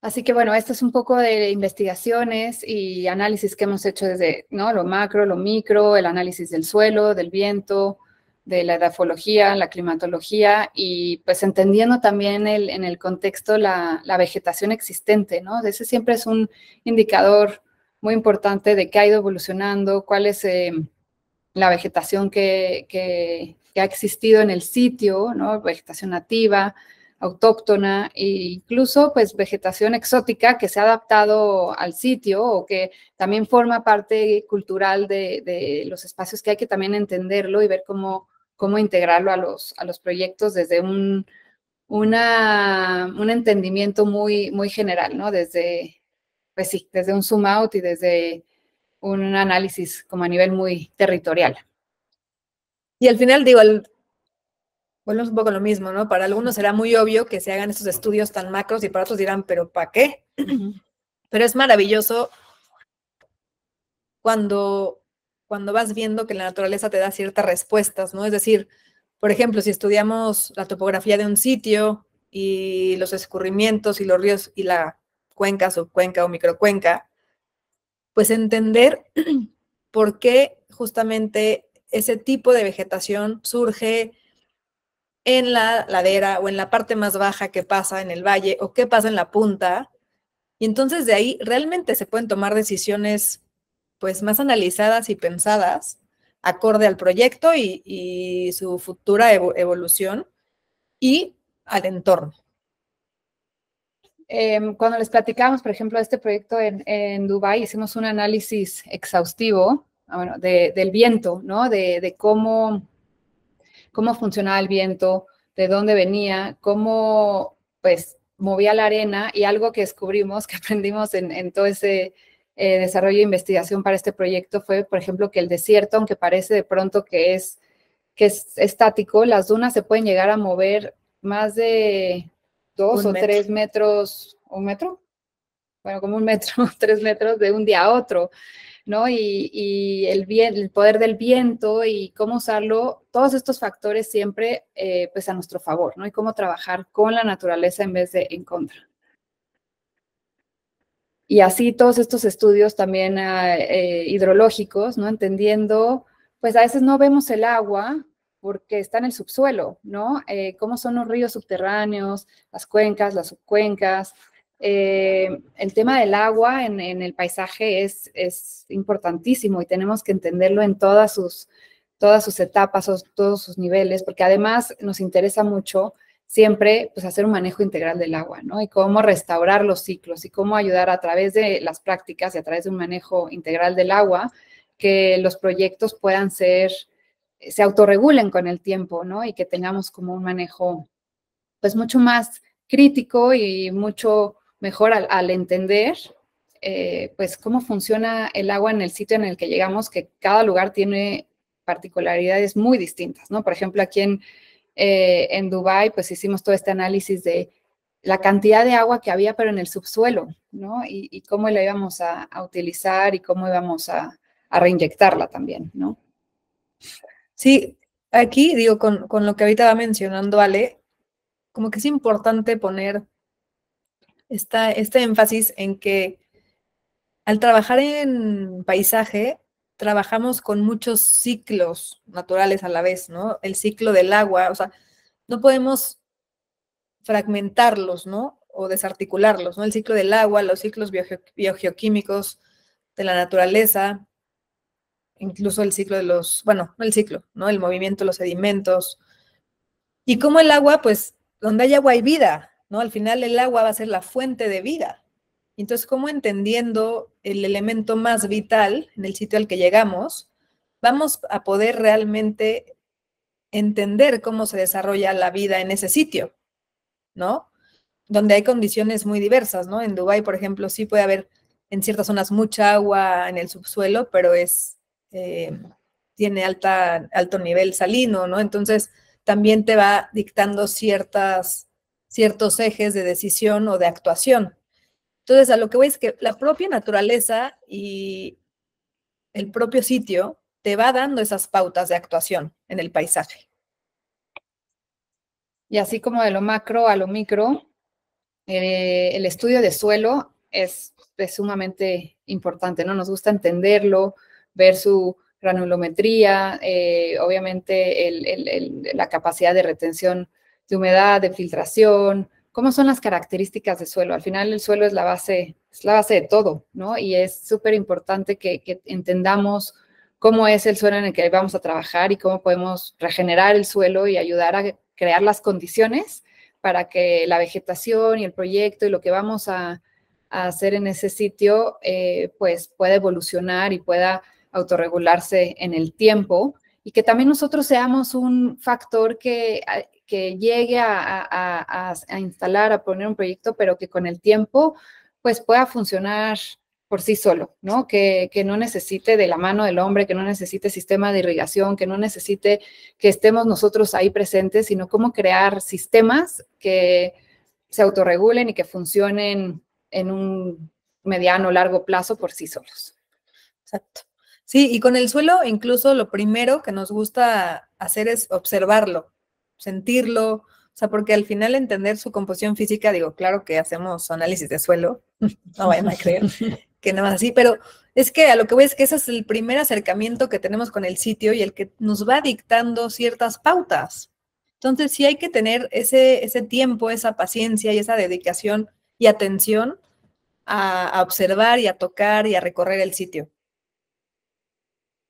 Así que bueno, esto es un poco de investigaciones y análisis que hemos hecho desde, ¿no? Lo macro, lo micro, el análisis del suelo, del viento, de la edafología, la climatología, y pues entendiendo también en el contexto la vegetación existente, ¿no? Ese siempre es un indicador muy importante de qué ha ido evolucionando, cuál es la vegetación que ha existido en el sitio, ¿no? Vegetación nativa, autóctona, e incluso pues vegetación exótica que se ha adaptado al sitio o que también forma parte cultural de los espacios, que hay que también entenderlo y ver cómo integrarlo a los proyectos desde un entendimiento muy general, ¿no? Pues sí, desde un zoom out y desde un análisis como a nivel muy territorial. Y al final, digo, volvemos un poco a lo mismo, ¿no? Para algunos será muy obvio que se hagan estos estudios tan macros, y para otros dirán, ¿pero para qué? Pero es maravilloso cuando vas viendo que la naturaleza te da ciertas respuestas, ¿no? Es decir, por ejemplo, si estudiamos la topografía de un sitio y los escurrimientos y los ríos y la cuenca, subcuenca o microcuenca, pues entender por qué justamente ese tipo de vegetación surge en la ladera o en la parte más baja, que pasa en el valle o qué pasa en la punta. Y entonces de ahí realmente se pueden tomar decisiones pues más analizadas y pensadas acorde al proyecto y su futura evolución y al entorno. Cuando les platicamos, por ejemplo, de este proyecto en Dubái, hicimos un análisis exhaustivo, bueno, del viento, ¿no? De cómo funcionaba el viento, de dónde venía, cómo pues movía la arena, y algo que descubrimos, que aprendimos en todo ese desarrollo e investigación para este proyecto fue, por ejemplo, que el desierto, aunque parece de pronto que es estático, las dunas se pueden llegar a mover más de 2 o 3 metros, ¿un metro? Bueno, como 1 metro, 3 metros de un día a otro, ¿no? Y el poder del viento y cómo usarlo, todos estos factores siempre pues a nuestro favor, ¿no? Y cómo trabajar con la naturaleza en vez de en contra. Y así todos estos estudios también hidrológicos, ¿no? Entendiendo, pues a veces no vemos el agua porque está en el subsuelo, ¿no? Cómo son los ríos subterráneos, las cuencas, las subcuencas. El tema del agua en el paisaje es importantísimo, y tenemos que entenderlo en todas sus etapas, todos sus niveles, porque además nos interesa mucho siempre pues hacer un manejo integral del agua, ¿no? Y cómo restaurar los ciclos y cómo ayudar a través de las prácticas y a través de un manejo integral del agua, que los proyectos puedan se autorregulen con el tiempo, ¿no? Y que tengamos como un manejo pues mucho más crítico y mucho mejor al entender pues cómo funciona el agua en el sitio en el que llegamos, que cada lugar tiene particularidades muy distintas, ¿no? Por ejemplo, aquí en Dubái, pues hicimos todo este análisis de la cantidad de agua que había, pero en el subsuelo, ¿no? Y cómo la íbamos a utilizar y cómo íbamos a reinyectarla también, ¿no? Sí, aquí digo, con lo que ahorita va mencionando Ale, como que es importante poner este énfasis en que al trabajar en paisaje, trabajamos con muchos ciclos naturales a la vez, ¿no? El ciclo del agua, o sea, no podemos fragmentarlos, ¿no? O desarticularlos, ¿no? El ciclo del agua, los ciclos biogeoquímicos de la naturaleza, incluso el ciclo de los, bueno, no el ciclo, ¿no? El movimiento de los sedimentos. Y como el agua, pues, donde hay agua hay vida, ¿no? Al final el agua va a ser la fuente de vida. Entonces, como entendiendo el elemento más vital en el sitio al que llegamos, vamos a poder realmente entender cómo se desarrolla la vida en ese sitio, ¿no? Donde hay condiciones muy diversas, ¿no? En Dubái, por ejemplo, sí puede haber en ciertas zonas mucha agua en el subsuelo, pero tiene alto nivel salino, ¿no? Entonces, también te va dictando ciertos ejes de decisión o de actuación. Entonces, a lo que voy es que la propia naturaleza y el propio sitio te va dando esas pautas de actuación en el paisaje. Y así como de lo macro a lo micro, el estudio de suelo es sumamente importante, ¿no? Nos gusta entenderlo, ver su granulometría, obviamente la capacidad de retención de humedad, de filtración, cómo son las características del suelo. Al final el suelo es la base de todo, ¿no? Y es súper importante que entendamos cómo es el suelo en el que vamos a trabajar y cómo podemos regenerar el suelo y ayudar a crear las condiciones para que la vegetación y el proyecto y lo que vamos a hacer en ese sitio, pues pueda evolucionar y pueda autorregularse en el tiempo y que también nosotros seamos un factor que llegue a instalar, a poner un proyecto, pero que con el tiempo pues pueda funcionar por sí solo, ¿no? Que no necesite de la mano del hombre, que no necesite sistema de irrigación, que no necesite que estemos nosotros ahí presentes, sino cómo crear sistemas que se autorregulen y que funcionen en un mediano o largo plazo por sí solos. Exacto. Sí, y con el suelo incluso lo primero que nos gusta hacer es observarlo, sentirlo, o sea, porque al final entender su composición física, digo, claro que hacemos análisis de suelo, no vayan a creer que nada más así, pero es que a lo que voy es que ese es el primer acercamiento que tenemos con el sitio y el que nos va dictando ciertas pautas. Entonces sí hay que tener ese tiempo, esa paciencia y esa dedicación y atención a observar y a tocar y a recorrer el sitio.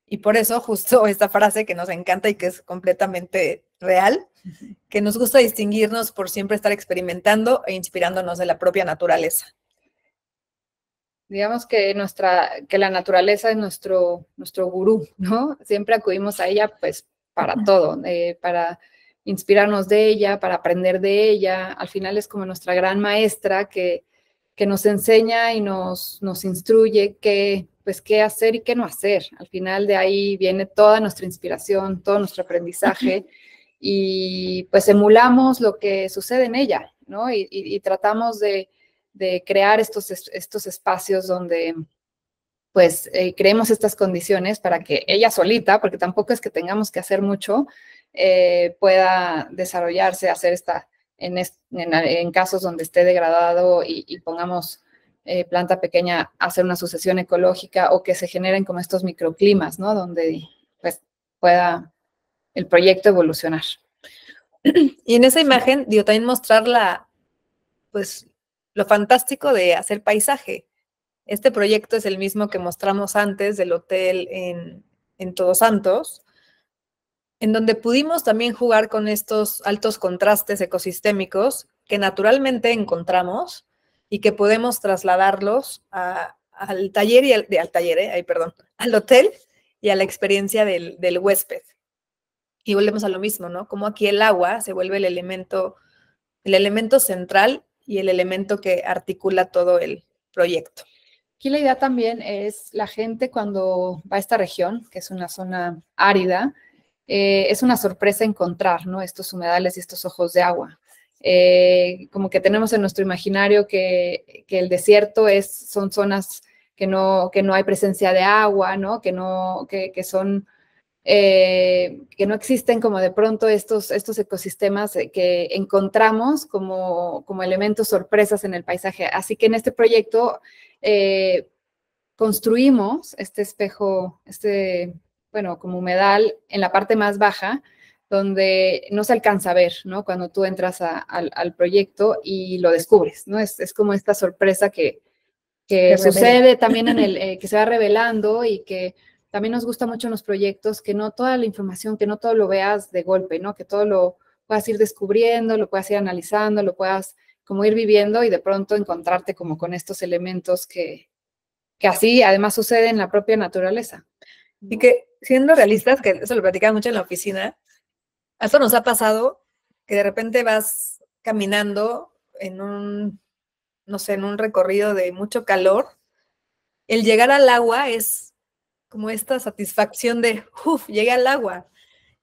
Y por eso justo esta frase que nos encanta y que es completamente real, que nos gusta distinguirnos por siempre estar experimentando e inspirándonos de la propia naturaleza. Digamos que la naturaleza es nuestro gurú, ¿no? Siempre acudimos a ella, pues, para todo, para inspirarnos de ella, para aprender de ella. Al final es como nuestra gran maestra que nos enseña y nos instruye qué hacer y qué no hacer. Al final de ahí viene toda nuestra inspiración, todo nuestro aprendizaje y pues emulamos lo que sucede en ella, ¿no? Y tratamos de crear estos espacios donde pues creemos estas condiciones para que ella solita, porque tampoco es que tengamos que hacer mucho, pueda desarrollarse, hacer en casos donde esté degradado y pongamos planta pequeña, hacer una sucesión ecológica o que se generen como estos microclimas, ¿no? Donde pues pueda el proyecto evolucionar. Y en esa imagen, digo, también mostrar pues, lo fantástico de hacer paisaje. Este proyecto es el mismo que mostramos antes del hotel en Todos Santos. en donde pudimos también jugar con estos altos contrastes ecosistémicos que naturalmente encontramos y que podemos trasladarlos al taller y al hotel y a la experiencia del huésped. Y volvemos a lo mismo, ¿no? Como aquí el agua se vuelve el elemento central y el elemento que articula todo el proyecto. Aquí la idea también es la gente cuando va a esta región, que es una zona árida, es una sorpresa encontrar, ¿no? Estos humedales y estos ojos de agua. Como que tenemos en nuestro imaginario que el desierto son zonas que no hay presencia de agua, ¿no? Que no existen como de pronto estos ecosistemas que encontramos como elementos sorpresas en el paisaje. Así que en este proyecto construimos este espejo, bueno, como humedal en la parte más baja, donde no se alcanza a ver, ¿no? Cuando tú entras al proyecto y lo descubres, ¿no? Es como esta sorpresa que sucede también que se va revelando y que también nos gusta mucho en los proyectos, que no toda la información, que no todo lo veas de golpe, ¿no? Que todo lo puedas ir descubriendo, lo puedas ir analizando, lo puedas como ir viviendo y de pronto encontrarte como con estos elementos que así además sucede en la propia naturaleza. Y que, siendo realistas, que eso lo platicaba mucho en la oficina, a esto nos ha pasado que de repente vas caminando en un recorrido de mucho calor. El llegar al agua es como esta satisfacción de, llegué al agua.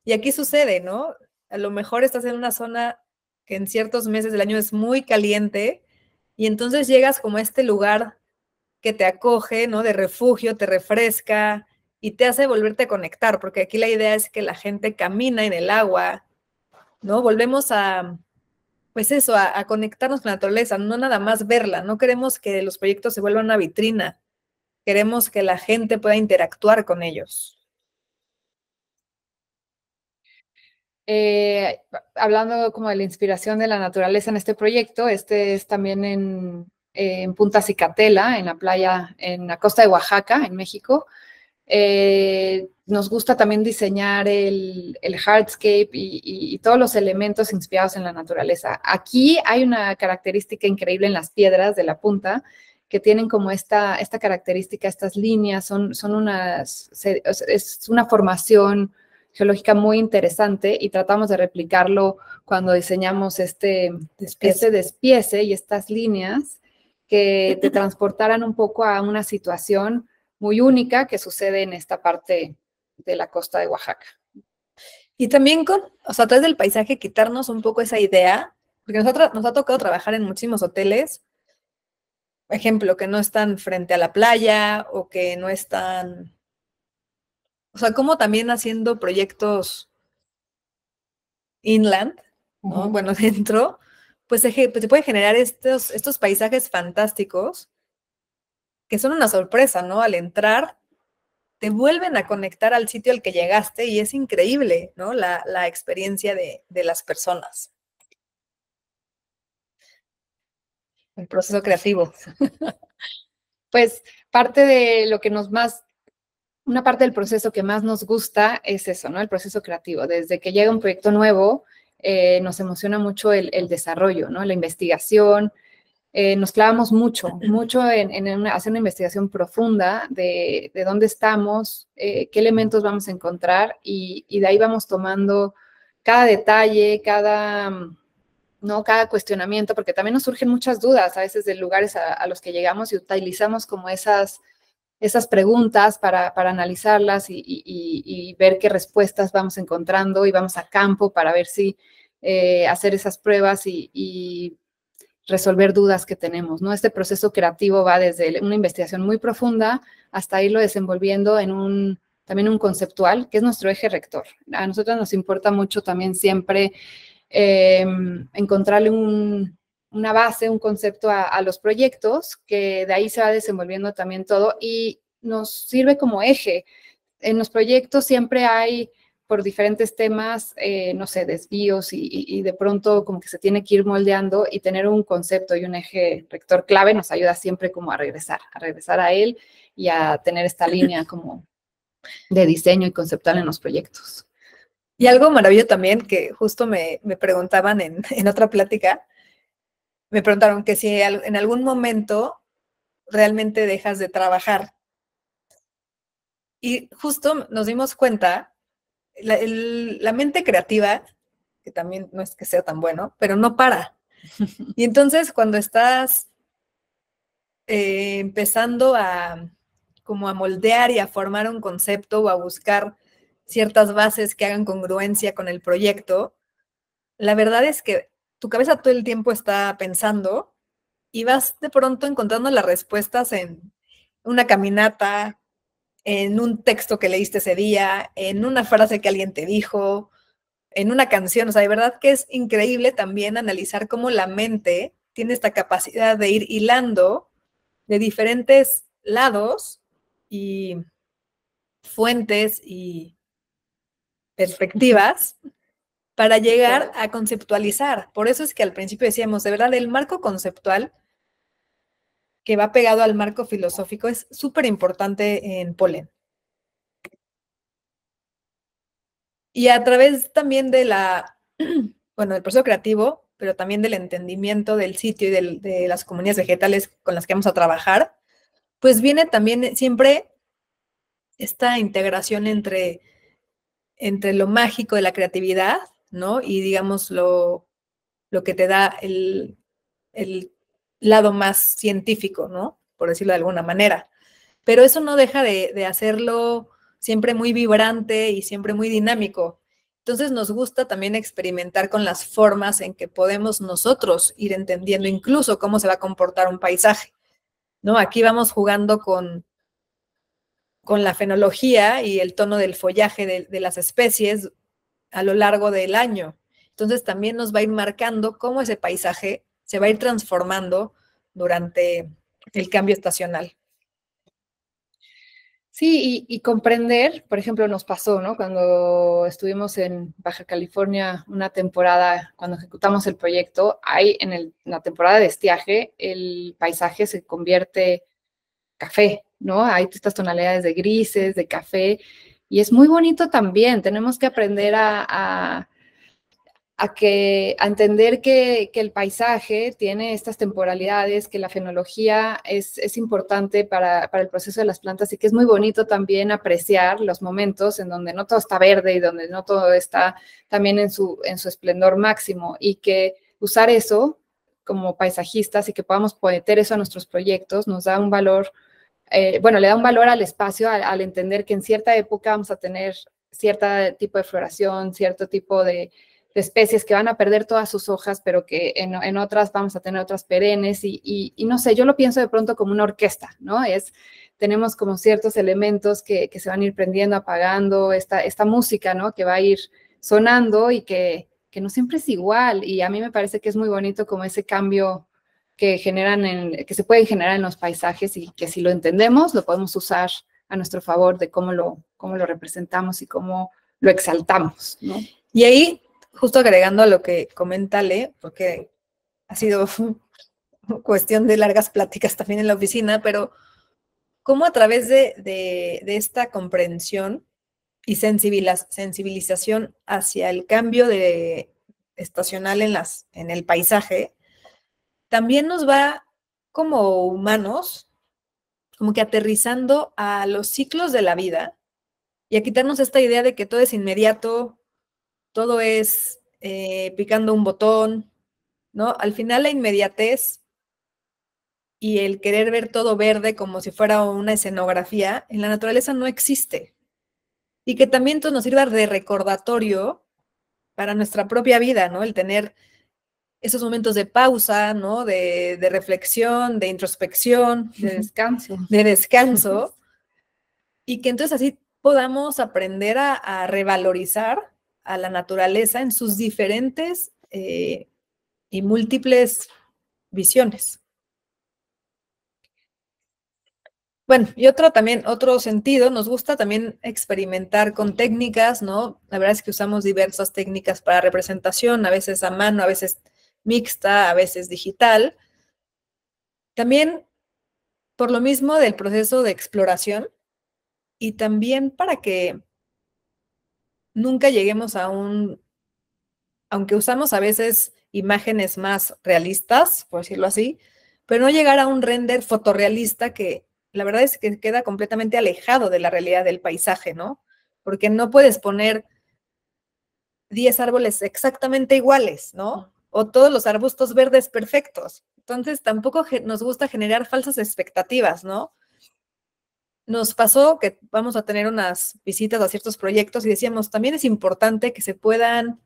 Y aquí sucede, ¿no? A lo mejor estás en una zona que en ciertos meses del año es muy caliente y entonces llegas como a este lugar que te acoge, ¿no? De refugio, te refresca y te hace volverte a conectar, porque aquí la idea es que la gente camina en el agua, ¿no? Volvemos pues eso, a conectarnos con la naturaleza, no nada más verla, no queremos que los proyectos se vuelvan una vitrina, queremos que la gente pueda interactuar con ellos. Hablando como de la inspiración de la naturaleza en este proyecto, este es también en Punta Cicatela, en la playa, en la costa de Oaxaca, en México. Nos gusta también diseñar el hardscape y todos los elementos inspirados en la naturaleza. Aquí hay una característica increíble en las piedras de la punta, que tienen como esta característica, estas líneas, es una formación geológica muy interesante y tratamos de replicarlo cuando diseñamos este despiece y estas líneas que te transportaran un poco a una situación muy única que sucede en esta parte de la costa de Oaxaca. Y también a través del paisaje quitarnos un poco esa idea, porque nos ha tocado trabajar en muchísimos hoteles, por ejemplo, que no están frente a la playa o que no están, como también haciendo proyectos inland, ¿no? Bueno, dentro, pues se puede generar estos paisajes fantásticos que son una sorpresa, ¿no? Al entrar, te vuelven a conectar al sitio al que llegaste y es increíble, ¿no? La experiencia de las personas. El proceso creativo. Pues parte de lo que una parte del proceso que más nos gusta es eso, ¿no? El proceso creativo. Desde que llega un proyecto nuevo, nos emociona mucho el desarrollo, ¿no? La investigación. Nos clavamos mucho en hacer una investigación profunda de dónde estamos, qué elementos vamos a encontrar y de ahí vamos tomando cada detalle, cada cuestionamiento, porque también nos surgen muchas dudas a veces de lugares a los que llegamos y utilizamos como esas preguntas para analizarlas y ver qué respuestas vamos encontrando y vamos a campo para ver si hacer esas pruebas y resolver dudas que tenemos, ¿no? Este proceso creativo va desde una investigación muy profunda hasta irlo desenvolviendo en también un conceptual, que es nuestro eje rector. A nosotros nos importa mucho también siempre encontrarle una base, un concepto a los proyectos, que de ahí se va desenvolviendo también todo y nos sirve como eje. En los proyectos siempre hay, por diferentes temas, no sé, desvíos y de pronto como que se tiene que ir moldeando y tener un concepto y un eje rector clave nos ayuda siempre como a regresar a él y a tener esta línea como de diseño y conceptual en los proyectos. Y algo maravilloso también que justo me preguntaban en otra plática, me preguntaron que si en algún momento realmente dejas de trabajar. Y justo nos dimos cuenta, la mente creativa, que también no es que sea tan bueno, pero no para. Y entonces cuando estás empezando como a moldear y a formar un concepto o a buscar ciertas bases que hagan congruencia con el proyecto, la verdad es que tu cabeza todo el tiempo está pensando y vas de pronto encontrando las respuestas en una caminata, en un texto que leíste ese día, en una frase que alguien te dijo, en una canción. O sea, de verdad que es increíble también analizar cómo la mente tiene esta capacidad de ir hilando de diferentes lados y fuentes y perspectivas para llegar a conceptualizar. Por eso es que al principio decíamos, de verdad, el marco conceptual que va pegado al marco filosófico es súper importante en Polen. Y a través también de del proceso creativo, pero también del entendimiento del sitio y de las comunidades vegetales con las que vamos a trabajar, pues viene también siempre esta integración entre lo mágico de la creatividad, ¿no? Y digamos lo que te da el lado más científico, ¿no? Por decirlo de alguna manera. Pero eso no deja de hacerlo siempre muy vibrante y siempre muy dinámico. Entonces nos gusta también experimentar con las formas en que podemos nosotros ir entendiendo incluso cómo se va a comportar un paisaje, ¿no? Aquí vamos jugando con la fenología y el tono del follaje de las especies a lo largo del año. Entonces también nos va a ir marcando cómo ese paisaje se va a ir transformando durante el cambio estacional. Sí, y comprender, por ejemplo, nos pasó, ¿no? Cuando estuvimos en Baja California una temporada, cuando ejecutamos el proyecto, ahí en la temporada de estiaje, el paisaje se convierte café, ¿no? Hay estas tonalidades de grises, de café, y es muy bonito también. Tenemos que aprender a entender que el paisaje tiene estas temporalidades, que la fenología es importante para el proceso de las plantas y que es muy bonito también apreciar los momentos en donde no todo está verde y donde no todo está también en su esplendor máximo, y que usar eso como paisajistas y que podamos meter eso a nuestros proyectos nos da un valor, le da un valor al espacio al entender que en cierta época vamos a tener cierto tipo de floración, cierto tipo de especies que van a perder todas sus hojas, pero que en otras vamos a tener otras perennes y no sé, yo lo pienso de pronto como una orquesta, ¿no? Tenemos como ciertos elementos que se van a ir prendiendo, apagando, esta música, ¿no? Que va a ir sonando y que no siempre es igual, y a mí me parece que es muy bonito como ese cambio que se puede generar en los paisajes, y que si lo entendemos, lo podemos usar a nuestro favor de cómo lo representamos y cómo lo exaltamos, ¿no? Y ahí, justo agregando a lo que comenta Le, porque ha sido cuestión de largas pláticas también en la oficina, pero cómo a través de esta comprensión y sensibilización hacia el cambio estacional en el paisaje, también nos va como humanos, como que aterrizando a los ciclos de la vida y a quitarnos esta idea de que todo es inmediato, todo es picando un botón, ¿no? Al final la inmediatez y el querer ver todo verde como si fuera una escenografía en la naturaleza no existe. Y que también esto nos sirva de recordatorio para nuestra propia vida, ¿no? El tener esos momentos de pausa, ¿no? De reflexión, de introspección, de descanso, y que entonces así podamos aprender a revalorizar a la naturaleza en sus diferentes y múltiples visiones. Bueno, y otro sentido, nos gusta también experimentar con técnicas, ¿no? La verdad es que usamos diversas técnicas para representación, a veces a mano, a veces mixta, a veces digital. También por lo mismo del proceso de exploración y también para que nunca lleguemos a aunque usamos a veces imágenes más realistas, por decirlo así, pero no llegar a un render fotorrealista que la verdad es que queda completamente alejado de la realidad del paisaje, ¿no? Porque no puedes poner 10 árboles exactamente iguales, ¿no? O todos los arbustos verdes perfectos. Entonces, tampoco nos gusta generar falsas expectativas, ¿no? Nos pasó que vamos a tener unas visitas a ciertos proyectos y decíamos, también es importante que se puedan,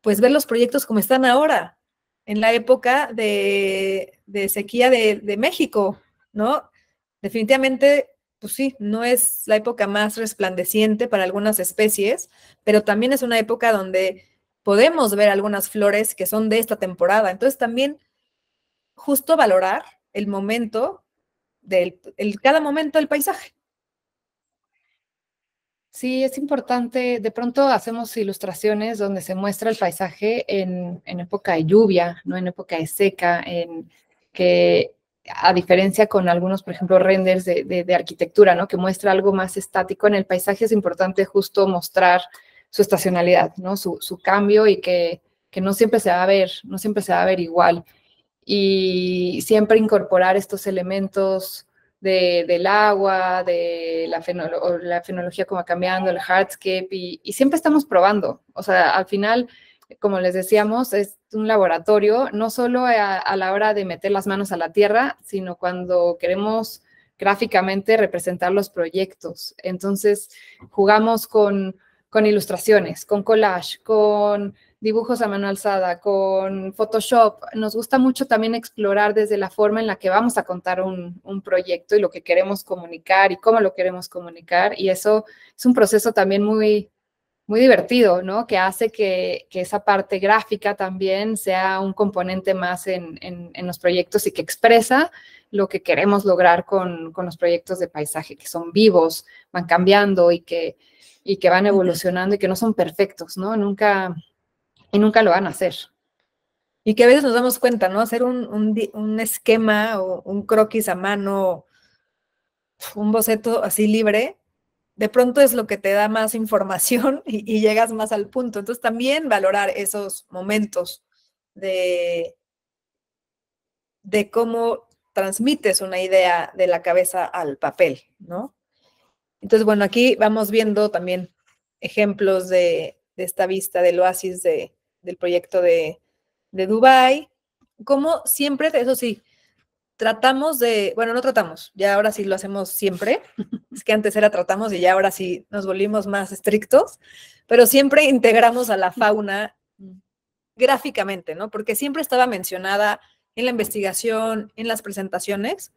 pues, ver los proyectos como están ahora, en la época de sequía de México, ¿no? Definitivamente, pues sí, no es la época más resplandeciente para algunas especies, pero también es una época donde podemos ver algunas flores que son de esta temporada. Entonces, también justo valorar el momento cada momento del paisaje. Sí, es importante. De pronto hacemos ilustraciones donde se muestra el paisaje en época de lluvia, no en época de seca, que a diferencia con algunos, por ejemplo, renders de arquitectura, ¿no? Que muestra algo más estático. En el paisaje es importante justo mostrar su estacionalidad, ¿no? Su cambio y que no siempre se va a ver, no siempre se va a ver igual. Y siempre incorporar estos elementos del agua, de la fenología como va cambiando, el hardscape, y siempre estamos probando. O sea, al final, como les decíamos, es un laboratorio, no solo a la hora de meter las manos a la tierra, sino cuando queremos gráficamente representar los proyectos. Entonces, jugamos con ilustraciones, con collage, con dibujos a mano alzada, con Photoshop. Nos gusta mucho también explorar desde la forma en la que vamos a contar un proyecto y lo que queremos comunicar y cómo lo queremos comunicar. Y eso es un proceso también muy, muy divertido, ¿no? Que hace que esa parte gráfica también sea un componente más en los proyectos y que expresa lo que queremos lograr con los proyectos de paisaje, que son vivos, van cambiando y que van evolucionando y que no son perfectos, ¿no? Nunca lo van a hacer. Y que a veces nos damos cuenta, ¿no? Hacer un esquema o un croquis a mano, un boceto así libre, de pronto es lo que te da más información y llegas más al punto. Entonces también valorar esos momentos de cómo transmites una idea de la cabeza al papel, ¿no? Entonces, bueno, aquí vamos viendo también ejemplos de esta vista del oasis del proyecto de Dubái. Como siempre, eso sí, no tratamos, ya ahora sí lo hacemos siempre. Es que antes era tratamos y ya ahora sí nos volvimos más estrictos, pero siempre integramos a la fauna gráficamente, ¿no? Porque siempre estaba mencionada en la investigación, en las presentaciones,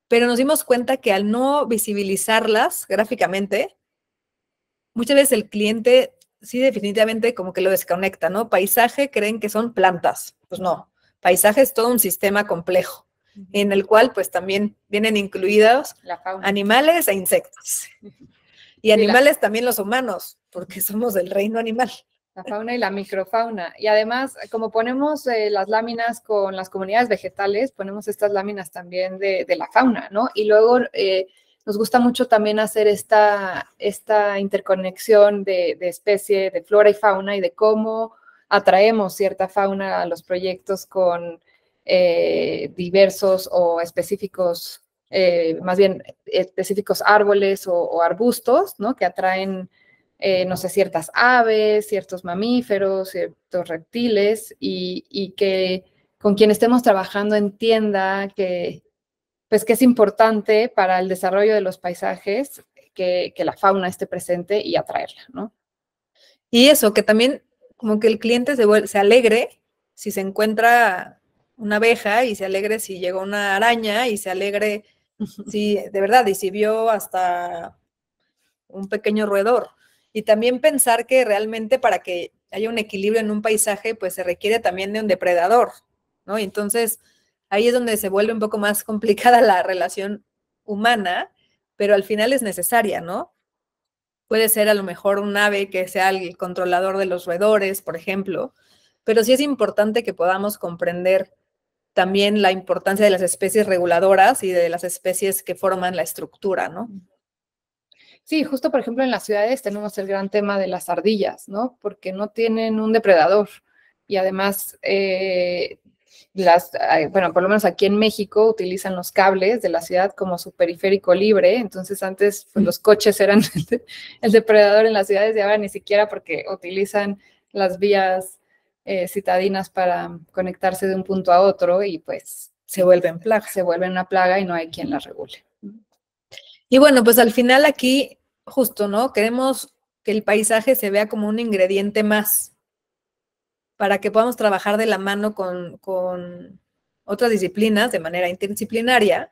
pero nos dimos cuenta que al no visibilizarlas gráficamente, muchas veces el cliente sí definitivamente como que lo desconecta, ¿no? Paisaje creen que son plantas, pues no, paisaje es todo un sistema complejo en el cual pues también vienen incluidos animales e insectos. Y animales también los humanos, porque somos del reino animal. La fauna y la microfauna. Y además, como ponemos las láminas con las comunidades vegetales, ponemos estas láminas también de la fauna, ¿no? Y luego nos gusta mucho también hacer esta interconexión de especie, de flora y fauna y de cómo atraemos cierta fauna a los proyectos con diversos o específicos, más bien específicos árboles o arbustos, ¿no? Que atraen no sé, ciertas aves, ciertos mamíferos, ciertos reptiles, y que con quien estemos trabajando entienda que es importante para el desarrollo de los paisajes que la fauna esté presente y atraerla, ¿no? Y eso, que también como que el cliente se alegre si se encuentra una abeja y se alegre si llegó una araña y se alegre si, de verdad, y si vio hasta un pequeño roedor. Y también pensar que realmente para que haya un equilibrio en un paisaje, pues se requiere también de un depredador, ¿no? Y entonces ahí es donde se vuelve un poco más complicada la relación humana, pero al final es necesaria, ¿no? Puede ser a lo mejor un ave que sea el controlador de los roedores, por ejemplo, pero sí es importante que podamos comprender también la importancia de las especies reguladoras y de las especies que forman la estructura, ¿no? Sí, justo por ejemplo en las ciudades tenemos el gran tema de las ardillas, ¿no? Porque no tienen un depredador y además bueno, por lo menos aquí en México utilizan los cables de la ciudad como su periférico libre, entonces antes pues, los coches eran el depredador en las ciudades y ahora ni siquiera porque utilizan las vías citadinas para conectarse de un punto a otro y pues Se vuelven plagas. se vuelven una plaga y no hay quien las regule. Y bueno, pues al final aquí, justo, ¿no? Queremos que el paisaje se vea como un ingrediente más para que podamos trabajar de la mano con otras disciplinas de manera interdisciplinaria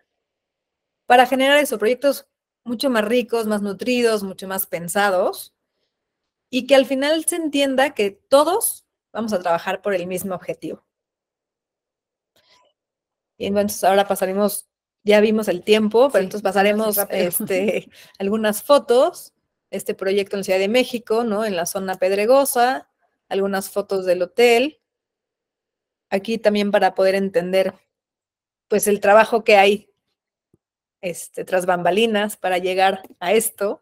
para generar esos proyectos mucho más ricos, más nutridos, mucho más pensados y que al final se entienda que todos vamos a trabajar por el mismo objetivo. Y entonces ahora pasaremos, ya vimos el tiempo, pero Sí, entonces pasaremos algunas fotos de este proyecto en la Ciudad de México, ¿no? En la zona pedregosa, algunas fotos del hotel. Aquí también para poder entender, pues, el trabajo que hay tras bambalinas para llegar a esto.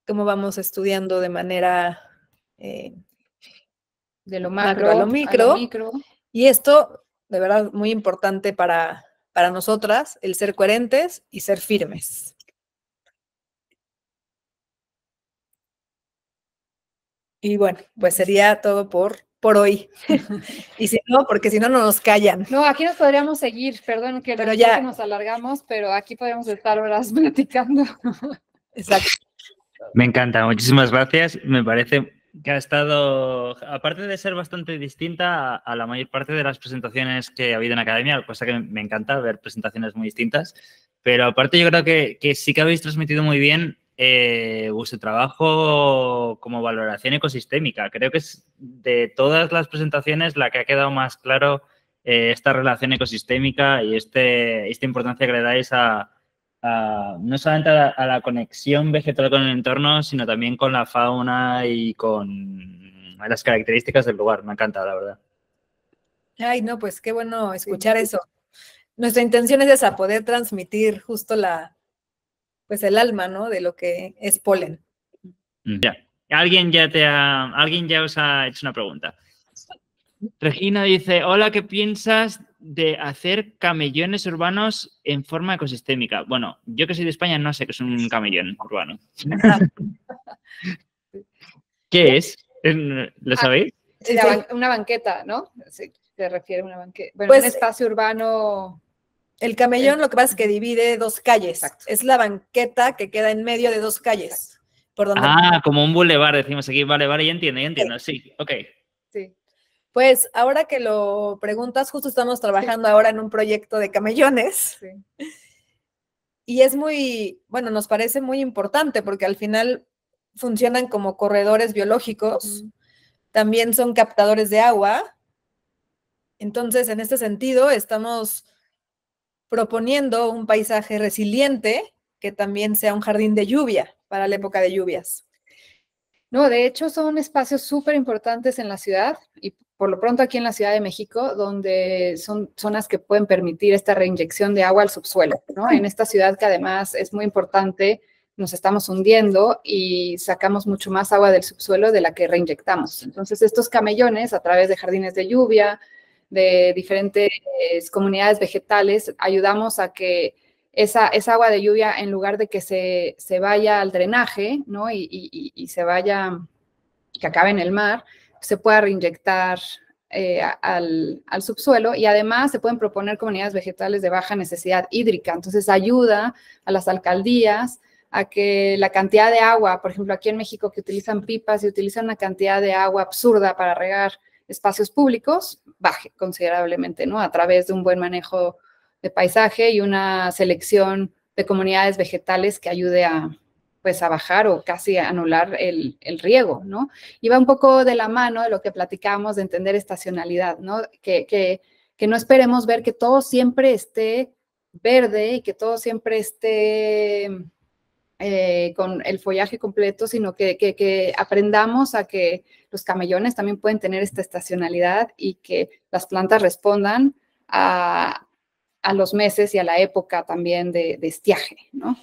Cómo vamos estudiando de manera De lo macro macro a lo micro. micro. Y esto, de verdad, muy importante para nosotras, el ser coherentes y ser firmes. Y bueno, pues sería todo por hoy. Y si no, porque si no, no nos callan. No, aquí nos podríamos seguir, perdón que, Pero ya que nos alargamos, pero aquí podríamos estar horas platicando. Exacto. Me encanta, muchísimas gracias. Me parece que ha estado, aparte de ser bastante distinta a la mayor parte de las presentaciones que ha habido en academia, cosa que me encanta ver presentaciones muy distintas, pero aparte yo creo que sí que habéis transmitido muy bien vuestro trabajo como valoración ecosistémica. Creo que es de todas las presentaciones la que ha quedado más claro esta relación ecosistémica y esta importancia que le dais no solamente a la conexión vegetal con el entorno, sino también con la fauna y con las características del lugar. Me encanta, la verdad. Ay, no, pues qué bueno escuchar eso. Nuestra intención es esa, poder transmitir justo pues el alma, ¿no? De lo que es polen. Ya. Alguien ya os ha hecho una pregunta. Regina dice, hola, ¿qué piensas de hacer camellones urbanos en forma ecosistémica? Bueno, yo que soy de España no sé qué es un camellón urbano. ¿Qué es? ¿Lo sabéis? Sí, una banqueta, ¿no? Sí, se refiere a una banqueta. Bueno, pues, un espacio urbano. El camellón lo que pasa es que divide dos calles. Exacto. Es la banqueta que queda en medio de dos calles. Por donde... Como un bulevar, decimos aquí. Vale, ya entiendo. Sí, ok. Sí. Pues ahora que lo preguntas, justo estamos trabajando ahora en un proyecto de camellones. Sí. Y es muy, bueno, nos parece muy importante porque al final funcionan como corredores biológicos. También son captadores de agua. Entonces, en este sentido, estamos proponiendo un paisaje resiliente que también sea un jardín de lluvia para la época de lluvias. No, de hecho son espacios súper importantes en la ciudad y por lo pronto aquí en la Ciudad de México, donde son zonas que pueden permitir esta reinyección de agua al subsuelo, ¿no? En esta ciudad que además es muy importante, nos estamos hundiendo y sacamos mucho más agua del subsuelo de la que reinyectamos. Entonces estos camellones a través de jardines de lluvia, de diferentes comunidades vegetales, ayudamos a que esa agua de lluvia, en lugar de que se vaya al drenaje, ¿no? Y se vaya, que acabe en el mar, se pueda reinyectar al subsuelo y además se pueden proponer comunidades vegetales de baja necesidad hídrica. Entonces ayuda a las alcaldías a que la cantidad de agua, por ejemplo, aquí en México que utilizan pipas y utilizan una cantidad de agua absurda para regar espacios públicos, baje considerablemente, ¿no? A través de un buen manejo de paisaje y una selección de comunidades vegetales que ayude a bajar o casi a anular el riego, ¿no? Y va un poco de la mano de lo que platicábamos de entender estacionalidad, ¿no? Que no esperemos ver que todo siempre esté verde y que todo siempre esté con el follaje completo, sino que aprendamos a que los camellones también pueden tener esta estacionalidad y que las plantas respondan a a los meses y a la época también de estiaje, ¿no?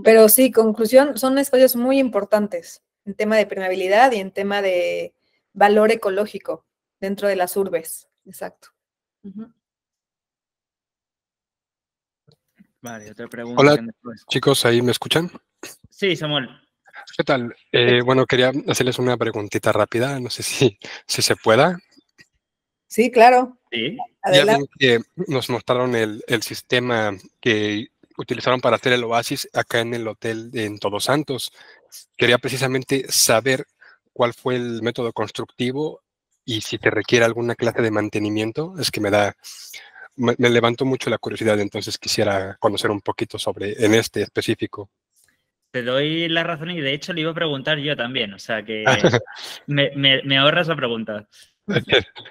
Pero sí, conclusión, son espacios muy importantes en tema de permeabilidad y en tema de valor ecológico dentro de las urbes. Exacto. Vale, otra pregunta. Hola, chicos, ¿ahí me escuchan? Sí, Samuel. ¿Qué tal? Bueno, quería hacerles una preguntita rápida, no sé si se pueda. Sí, claro. Sí. Ya ven que nos mostraron el sistema que utilizaron para hacer el oasis acá en el hotel en Todos Santos. Quería precisamente saber cuál fue el método constructivo y si te requiere alguna clase de mantenimiento. Es que me levantó mucho la curiosidad, entonces quisiera conocer un poquito en este específico. Te doy la razón y de hecho le iba a preguntar yo también, o sea que me ahorras la pregunta.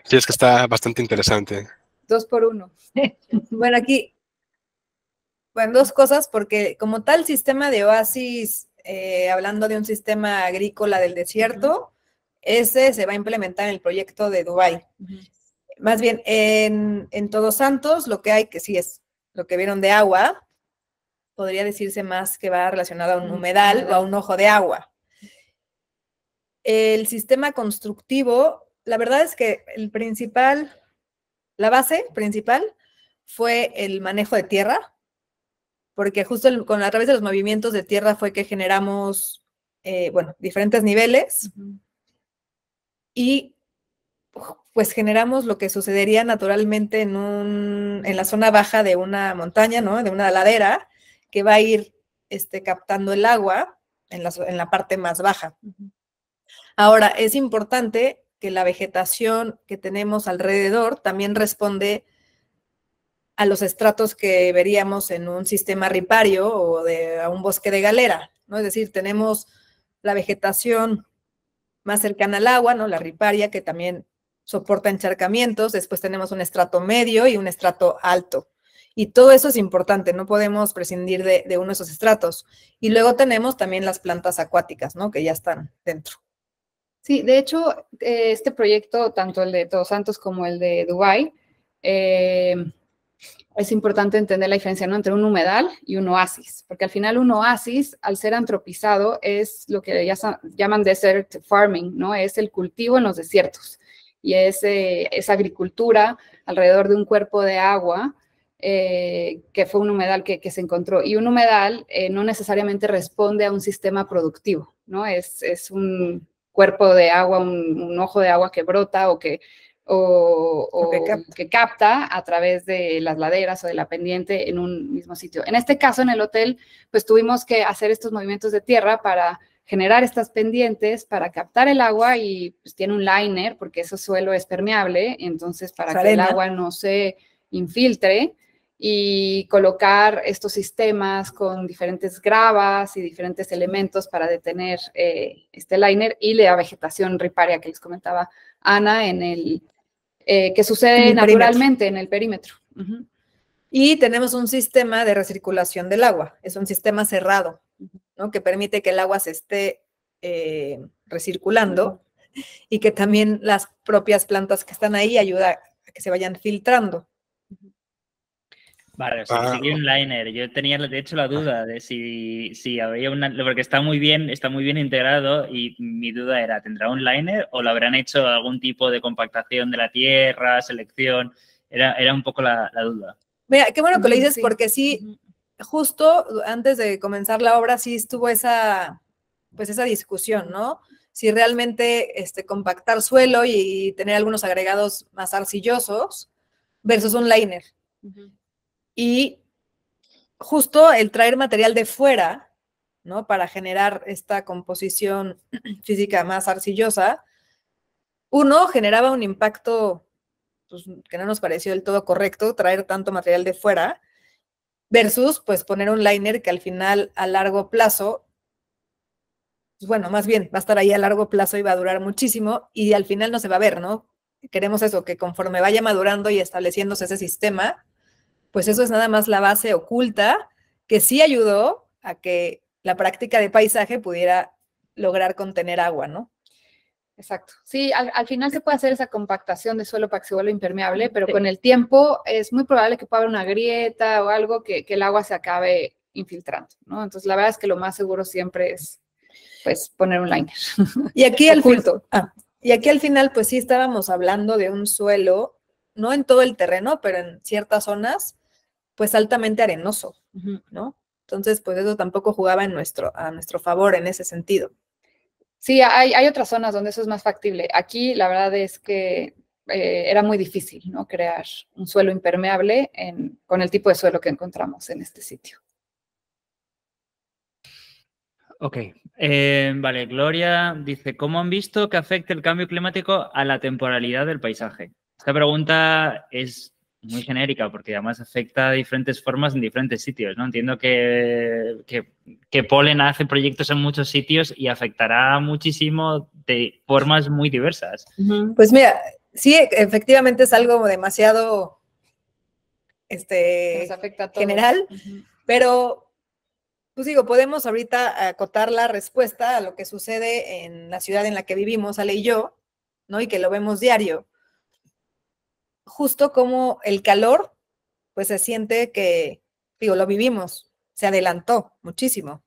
Sí, es que está bastante interesante. 2 por 1. Bueno, aquí, bueno, 2 cosas, porque como tal sistema de oasis, hablando de un sistema agrícola del desierto, ese se va a implementar en el proyecto de Dubái. Más bien, en Todos Santos, lo que hay, que sí es lo que vieron de agua, podría decirse más que va relacionado a un humedal o a un ojo de agua. El sistema constructivo, la verdad es que la base principal fue el manejo de tierra, porque justo a través de los movimientos de tierra fue que generamos, diferentes niveles y pues generamos lo que sucedería naturalmente en la zona baja de una montaña, ¿no? De una ladera, que va a ir captando el agua en la parte más baja. Ahora, es importante que la vegetación que tenemos alrededor también responde a los estratos que veríamos en un sistema ripario o a un bosque de galera, ¿no? Es decir, tenemos la vegetación más cercana al agua, ¿no? La riparia, que también soporta encharcamientos, después tenemos un estrato medio y un estrato alto. Y todo eso es importante, no podemos prescindir de uno de esos estratos. Y luego tenemos también las plantas acuáticas, ¿no? Que ya están dentro. Sí, de hecho, este proyecto, tanto el de Todos Santos como el de Dubái, es importante entender la diferencia, ¿no? Entre un humedal y un oasis, porque al final un oasis, al ser antropizado, es lo que llaman desert farming, ¿no? Es el cultivo en los desiertos y es agricultura alrededor de un cuerpo de agua que fue un humedal que se encontró. Y un humedal no necesariamente responde a un sistema productivo, ¿no? Es un cuerpo de agua, un ojo de agua que brota o que capta a través de las laderas o de la pendiente en un mismo sitio. En este caso, en el hotel, pues tuvimos que hacer estos movimientos de tierra para generar estas pendientes, para captar el agua y pues tiene un liner, porque ese suelo es permeable, entonces para que el agua no se infiltre, y colocar estos sistemas con diferentes gravas y diferentes elementos para detener este liner y la vegetación riparia que les comentaba Ana que sucede naturalmente en el perímetro. Y tenemos un sistema de recirculación del agua, es un sistema cerrado, ¿no? Que permite que el agua se esté recirculando y que también las propias plantas que están ahí ayudan a que se vayan filtrando. Vale, o sea, que sigue un liner. Yo tenía, de hecho, la duda de si había porque está muy bien integrado y mi duda era, ¿tendrá un liner o lo habrán hecho algún tipo de compactación de la tierra, selección? Era un poco la duda. Mira, qué bueno que lo dices, porque sí, justo antes de comenzar la obra sí estuvo esa discusión, ¿no? Si realmente compactar suelo y tener algunos agregados más arcillosos versus un liner. Y justo el traer material de fuera, ¿no? Para generar esta composición física más arcillosa, uno, generaba un impacto pues, que no nos pareció del todo correcto, traer tanto material de fuera, versus pues poner un liner que al final a largo plazo, pues, bueno, más bien va a estar ahí a largo plazo y va a durar muchísimo y al final no se va a ver, ¿no? Queremos eso, que conforme vaya madurando y estableciéndose ese sistema, pues eso es nada más la base oculta que sí ayudó a que la práctica de paisaje pudiera lograr contener agua, ¿no? Exacto. Sí, al final se puede hacer esa compactación de suelo para que se vuelva impermeable, pero con el tiempo es muy probable que pueda haber una grieta o algo que el agua se acabe infiltrando, ¿no? Entonces, la verdad es que lo más seguro siempre es, pues, poner un liner. Y aquí Oculto. Y aquí al final, pues sí estábamos hablando de un suelo, no en todo el terreno, pero en ciertas zonas, pues altamente arenoso, ¿no? Entonces, pues eso tampoco jugaba a nuestro favor en ese sentido. Sí, hay otras zonas donde eso es más factible. Aquí la verdad es que era muy difícil, ¿no? Crear un suelo impermeable con el tipo de suelo que encontramos en este sitio. Ok. Vale, Gloria dice, ¿cómo han visto que afecta el cambio climático a la temporalidad del paisaje? Esta pregunta es muy genérica porque además afecta de diferentes formas en diferentes sitios, ¿no? Entiendo que Polen hace proyectos en muchos sitios y afectará muchísimo de formas muy diversas. Pues mira, sí, efectivamente es algo demasiado Nos afecta a todos. general, pero pues digo, podemos ahorita acotar la respuesta a lo que sucede en la ciudad en la que vivimos, Ale y yo, ¿no? Y que lo vemos diario. Justo como el calor, pues se siente que, digo, lo vivimos, se adelantó muchísimo.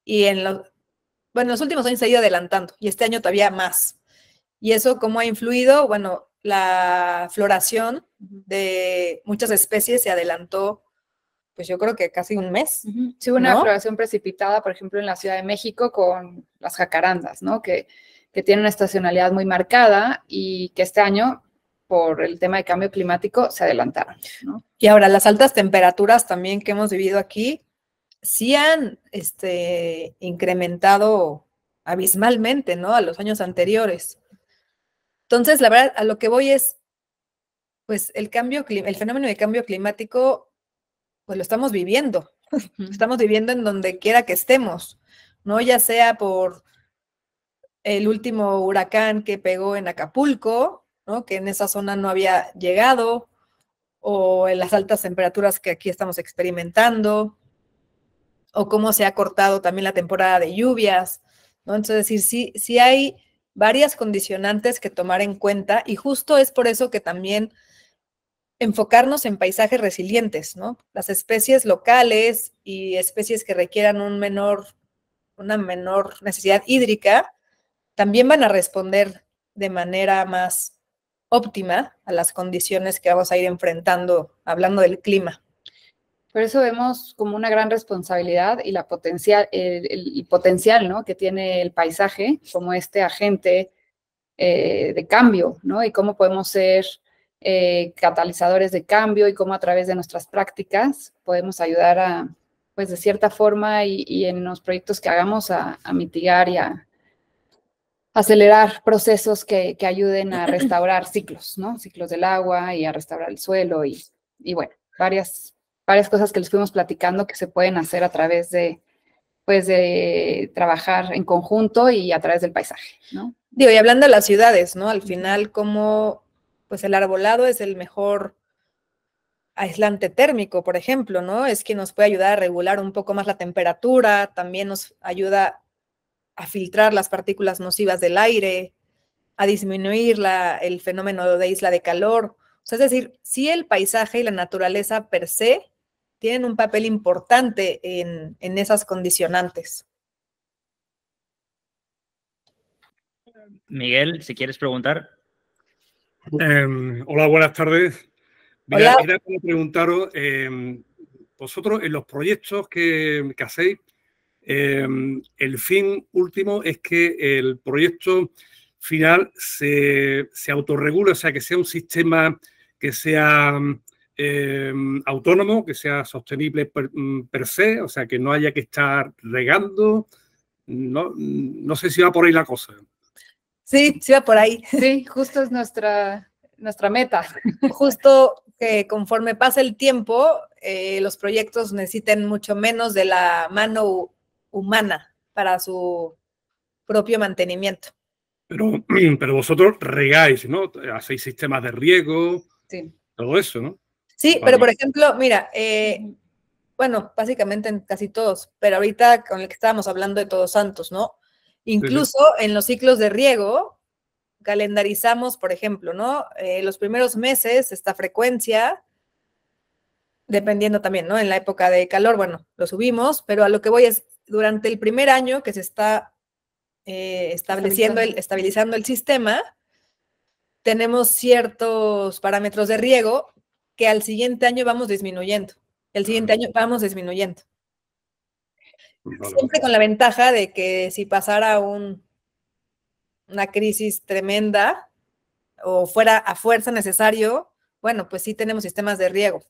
Y en los últimos años se ha ido adelantando, y este año todavía más. ¿Y eso cómo ha influido? Bueno, la floración de muchas especies se adelantó, pues yo creo que casi un mes. Sí, hubo una ¿no? floración precipitada, por ejemplo, en la Ciudad de México con las jacarandas, ¿no? Que tienen una estacionalidad muy marcada y que este año, por el tema de cambio climático, se adelantaron, ¿no? Y ahora, las altas temperaturas también que hemos vivido aquí, sí han incrementado abismalmente, ¿no? A los años anteriores. Entonces, la verdad, a lo que voy es, pues, el fenómeno de cambio climático, pues lo estamos viviendo. Lo estamos viviendo en donde quiera que estemos, ¿no? Ya sea por el último huracán que pegó en Acapulco, ¿no? Que en esa zona no había llegado, o en las altas temperaturas que aquí estamos experimentando, o cómo se ha cortado también la temporada de lluvias, ¿no? Entonces, sí hay varias condicionantes que tomar en cuenta, y justo es por eso que también enfocarnos en paisajes resilientes, ¿no? Las especies locales y especies que requieran una menor necesidad hídrica también van a responder de manera más óptima a las condiciones que vamos a ir enfrentando, hablando del clima. Por eso vemos como una gran responsabilidad y el potencial, ¿no? Que tiene el paisaje como este agente de cambio, ¿no? Y cómo podemos ser catalizadores de cambio y cómo a través de nuestras prácticas podemos ayudar a, pues de cierta forma y en los proyectos que hagamos a mitigar y a acelerar procesos que ayuden a restaurar ciclos, ¿no? Ciclos del agua y a restaurar el suelo y bueno, varias cosas que les fuimos platicando que se pueden hacer a través de, pues, de trabajar en conjunto y a través del paisaje, ¿no? Digo, y hablando de las ciudades, ¿no? Al final, como pues el arbolado es el mejor aislante térmico, por ejemplo, ¿no? Es que nos puede ayudar a regular un poco más la temperatura, también nos ayuda a filtrar las partículas nocivas del aire, a disminuir el fenómeno de isla de calor. O sea, es decir, sí el paisaje y la naturaleza per se tienen un papel importante en esas condicionantes. Miguel, si quieres preguntar. Hola, buenas tardes. Mira, quería preguntaros, vosotros en los proyectos que hacéis, el fin último es que el proyecto final se autorregule, o sea, que sea un sistema que sea autónomo, que sea sostenible per se, o sea, que no haya que estar regando. No sé si va por ahí la cosa. Sí, sí va por ahí. Sí, justo es nuestra meta. Justo que conforme pasa el tiempo, los proyectos necesitan mucho menos de la mano humana para su propio mantenimiento. Pero vosotros regáis, ¿no? Hacéis sistemas de riego, sí. Todo eso, ¿no? Sí, Vale. pero por ejemplo, mira, bueno, básicamente en casi todos, pero ahorita con el que estábamos hablando de Todos Santos, ¿no? Incluso en los ciclos de riego, calendarizamos, por ejemplo, ¿no? Los primeros meses, esta frecuencia, dependiendo también, ¿no? En la época de calor, bueno, lo subimos, pero a lo que voy es, durante el primer año que se está estabilizando el sistema, tenemos ciertos parámetros de riego que al siguiente año vamos disminuyendo. El siguiente año vamos disminuyendo. Siempre con la ventaja de que si pasara una crisis tremenda o fuera a fuerza necesario, bueno, pues sí tenemos sistemas de riego,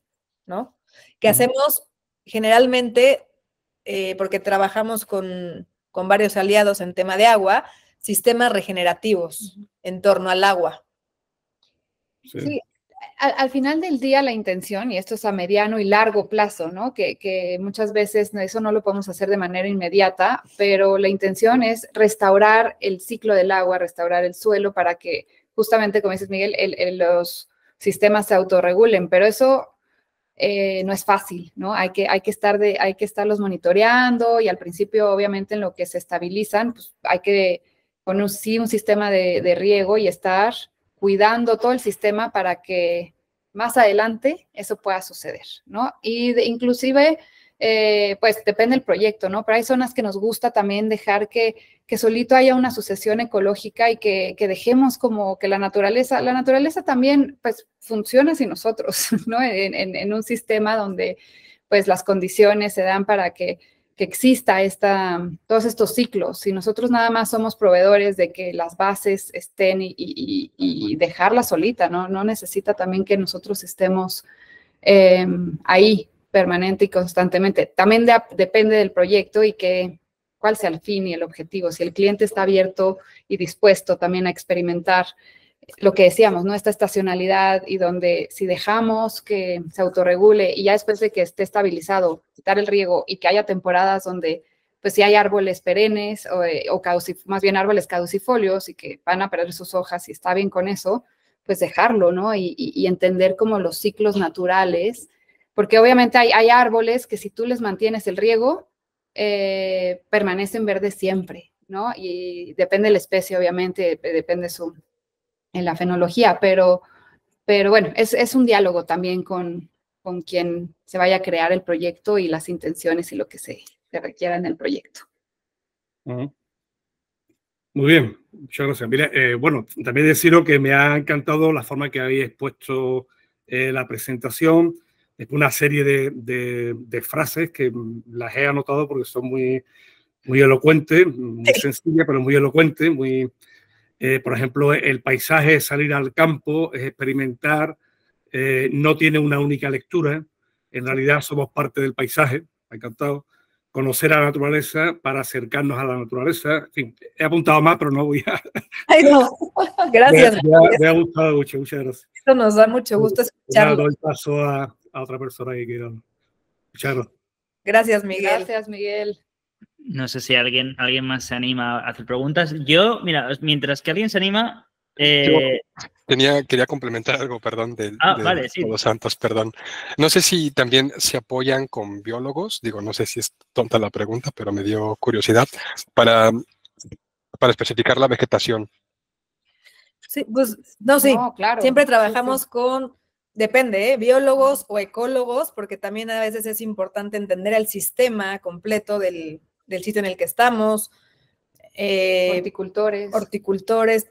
¿no? Que hacemos generalmente, porque trabajamos con varios aliados en tema de agua, sistemas regenerativos en torno al agua. Sí. Al final del día la intención, y esto es a mediano y largo plazo, ¿no? Que muchas veces eso no lo podemos hacer de manera inmediata, pero la intención es restaurar el ciclo del agua, restaurar el suelo para que justamente, como dices Miguel, los sistemas se autorregulen, pero eso no es fácil, ¿no? Hay que estarlos monitoreando y al principio, obviamente, en lo que se estabilizan, pues hay que poner sí un sistema de riego y estar cuidando todo el sistema para que más adelante eso pueda suceder, ¿no? Y inclusive, pues depende del proyecto, ¿no? Pero hay zonas que nos gusta también dejar que solito haya una sucesión ecológica y que dejemos como que la naturaleza también, pues, funciona sin nosotros, ¿no? En un sistema donde, pues, las condiciones se dan para que exista todos estos ciclos. Y nosotros nada más somos proveedores de que las bases estén y dejarla solita, ¿no? No necesita también que nosotros estemos ahí permanente y constantemente. También depende del proyecto y cuál sea el fin y el objetivo. Si el cliente está abierto y dispuesto también a experimentar lo que decíamos, ¿no? Esta estacionalidad y donde si dejamos que se autorregule y ya después de que esté estabilizado, quitar el riego y que haya temporadas donde pues si hay árboles perennes o más bien árboles caducifolios y que van a perder sus hojas y está bien con eso, pues dejarlo, ¿no? Y entender como los ciclos naturales, porque obviamente hay árboles que si tú les mantienes el riego, permanecen verdes siempre, ¿no? Y depende de la especie, obviamente, depende en la fenología, pero bueno, es un diálogo también con quien se vaya a crear el proyecto y las intenciones y lo que se requiera en el proyecto. Muy bien, muchas gracias. Mira, bueno, también deciros que me ha encantado la forma que habéis expuesto la presentación, una serie de frases que las he anotado porque son muy elocuentes, muy sencillas, pero muy elocuentes, por ejemplo, el paisaje es salir al campo, es experimentar, no tiene una única lectura, en realidad somos parte del paisaje, me ha encantado, conocer a la naturaleza para acercarnos a la naturaleza, en fin, he apuntado más, pero no voy a... Ay, no, gracias. Me ha gustado mucho, muchas gracias. Esto nos da mucho gusto escucharlo. Doy paso a otra persona que quiera. Muchas gracias. Gracias, Miguel. Gracias, Miguel. No sé si alguien más se anima a hacer preguntas. Yo, mira, mientras que alguien se anima... Quería complementar algo, perdón, vale, sí. Todos Santos, perdón. No sé si también se apoyan con biólogos, digo, no sé si es tonta la pregunta, pero me dio curiosidad, para especificar la vegetación. Sí, pues, no, sí, no, claro. Siempre trabajamos con, depende, biólogos o ecólogos, porque también a veces es importante entender el sistema completo del sitio en el que estamos. Horticultores.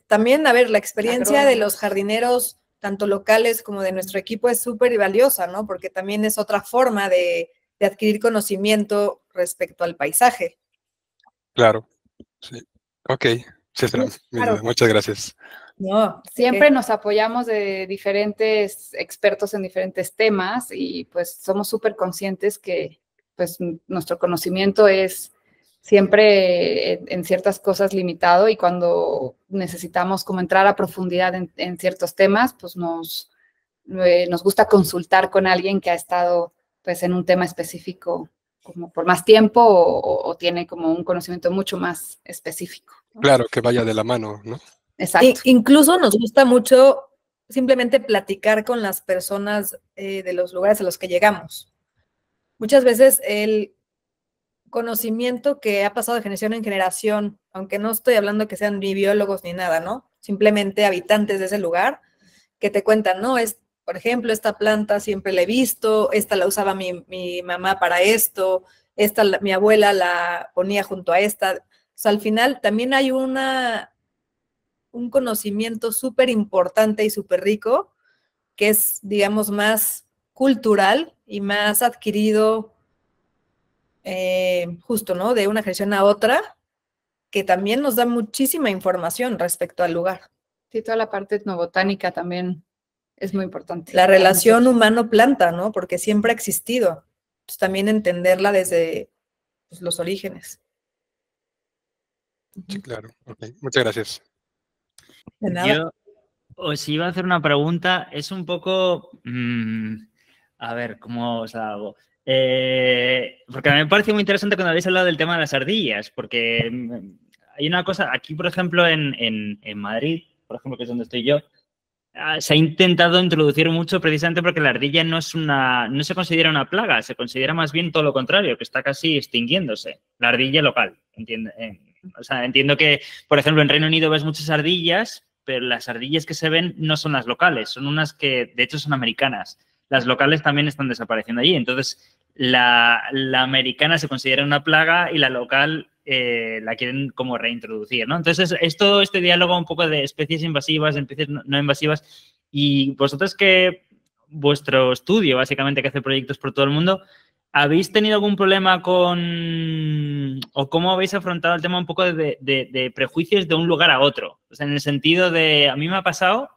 También, a ver, la experiencia de los jardineros, tanto locales como de nuestro equipo, es súper valiosa, ¿no? Porque también es otra forma de adquirir conocimiento respecto al paisaje. Claro, sí. Ok, sí, claro. Muchas gracias. No, siempre nos apoyamos de diferentes expertos en diferentes temas y pues somos súper conscientes que pues nuestro conocimiento es siempre en ciertas cosas limitado y cuando necesitamos como entrar a profundidad en ciertos temas, pues nos gusta consultar con alguien que ha estado pues en un tema específico como por más tiempo o tiene como un conocimiento mucho más específico, ¿no? Claro, que vaya de la mano, ¿no? Exacto. Incluso nos gusta mucho simplemente platicar con las personas de los lugares a los que llegamos. Muchas veces el conocimiento que ha pasado de generación en generación, aunque no estoy hablando que sean ni biólogos ni nada, ¿no? simplemente habitantes de ese lugar que te cuentan, ¿no? Por ejemplo, esta planta siempre la he visto, esta la usaba mi mamá para esto, mi abuela la ponía junto a esta. O sea, al final también hay un conocimiento súper importante y súper rico que es, digamos, más cultural y más adquirido justo, ¿no? De una generación a otra, que también nos da muchísima información respecto al lugar. Sí, toda la parte etnobotánica también es muy importante. La relación humano-planta, ¿no? Porque siempre ha existido. Pues también entenderla desde pues, los orígenes. Sí, claro. Okay. Muchas gracias. De nada. Yo os iba a hacer una pregunta, es un poco... a ver, ¿cómo os la hago? Porque me parece muy interesante cuando habéis hablado del tema de las ardillas, porque hay una cosa, aquí por ejemplo en Madrid, por ejemplo, que es donde estoy yo, se ha intentado introducir mucho precisamente porque la ardilla no se considera una plaga, se considera más bien todo lo contrario, que está casi extinguiéndose, la ardilla local. Entiendo que, por ejemplo, en Reino Unido ves muchas ardillas, pero las ardillas que se ven no son las locales, son unas que de hecho son americanas. Las locales también están desapareciendo allí. Entonces, la americana se considera una plaga y la local la quieren como reintroducir, ¿no? Entonces, es todo este diálogo un poco de especies invasivas, especies no invasivas. Y vosotros que vuestro estudio, básicamente, que hace proyectos por todo el mundo, ¿habéis tenido algún problema o cómo habéis afrontado el tema un poco de prejuicios de un lugar a otro? O sea, en el sentido de, a mí me ha pasado...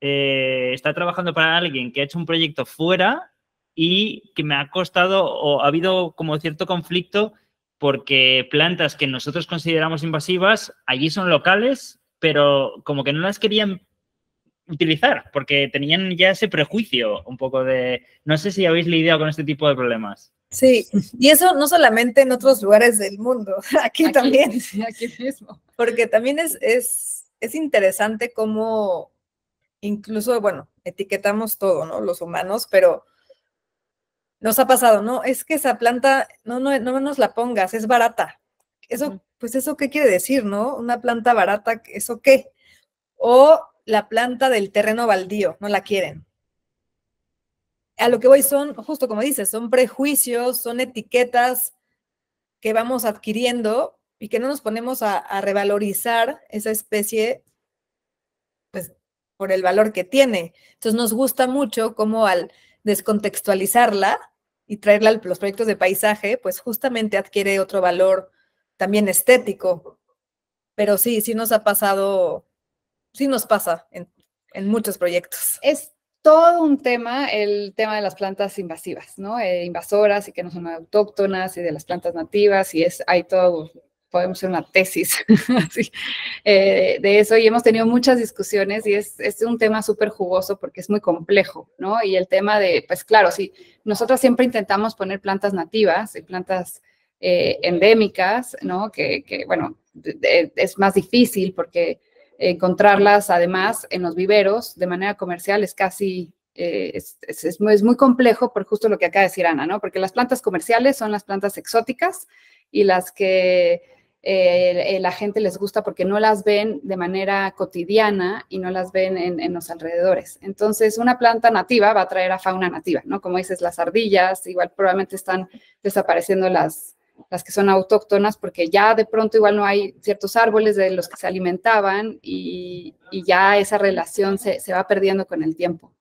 está trabajando para alguien que ha hecho un proyecto fuera y que me ha costado o ha habido como cierto conflicto porque plantas que nosotros consideramos invasivas allí son locales, pero como que no las querían utilizar porque tenían ya ese prejuicio un poco de... No sé si habéis lidiado con este tipo de problemas. Sí, y eso no solamente en otros lugares del mundo, aquí también. Sí, aquí mismo. Porque también es interesante cómo incluso, bueno, etiquetamos todo, ¿no? Los humanos, pero nos ha pasado, ¿no? Es que esa planta, no nos la pongas, es barata. Eso, pues eso, ¿qué quiere decir, no? Una planta barata, ¿eso qué? O la planta del terreno baldío, no la quieren. A lo que voy son, justo como dices, son prejuicios, son etiquetas que vamos adquiriendo y que no nos ponemos a revalorizar esa especie, pues, por el valor que tiene. Entonces nos gusta mucho cómo al descontextualizarla y traerla a los proyectos de paisaje, pues justamente adquiere otro valor también estético. Pero sí nos ha pasado, sí nos pasa en muchos proyectos. Es todo un tema, el tema de las plantas invasivas, ¿no? Invasoras y que no son autóctonas y de las plantas nativas y hay todo... Podemos hacer una tesis así, de eso y hemos tenido muchas discusiones y es un tema súper jugoso porque es muy complejo, ¿no? Y el tema de, pues claro, sí, nosotros siempre intentamos poner plantas nativas y plantas endémicas, ¿no? Que bueno, es más difícil porque encontrarlas además en los viveros de manera comercial es casi... es muy complejo por justo lo que acaba de decir Ana, ¿no? Porque las plantas comerciales son las plantas exóticas y las que la gente les gusta porque no las ven de manera cotidiana y no las ven en los alrededores. Entonces, una planta nativa va a traer a fauna nativa, ¿no? Como dices, las ardillas, igual probablemente están desapareciendo las que son autóctonas porque ya de pronto igual no hay ciertos árboles de los que se alimentaban y ya esa relación se va perdiendo con el tiempo,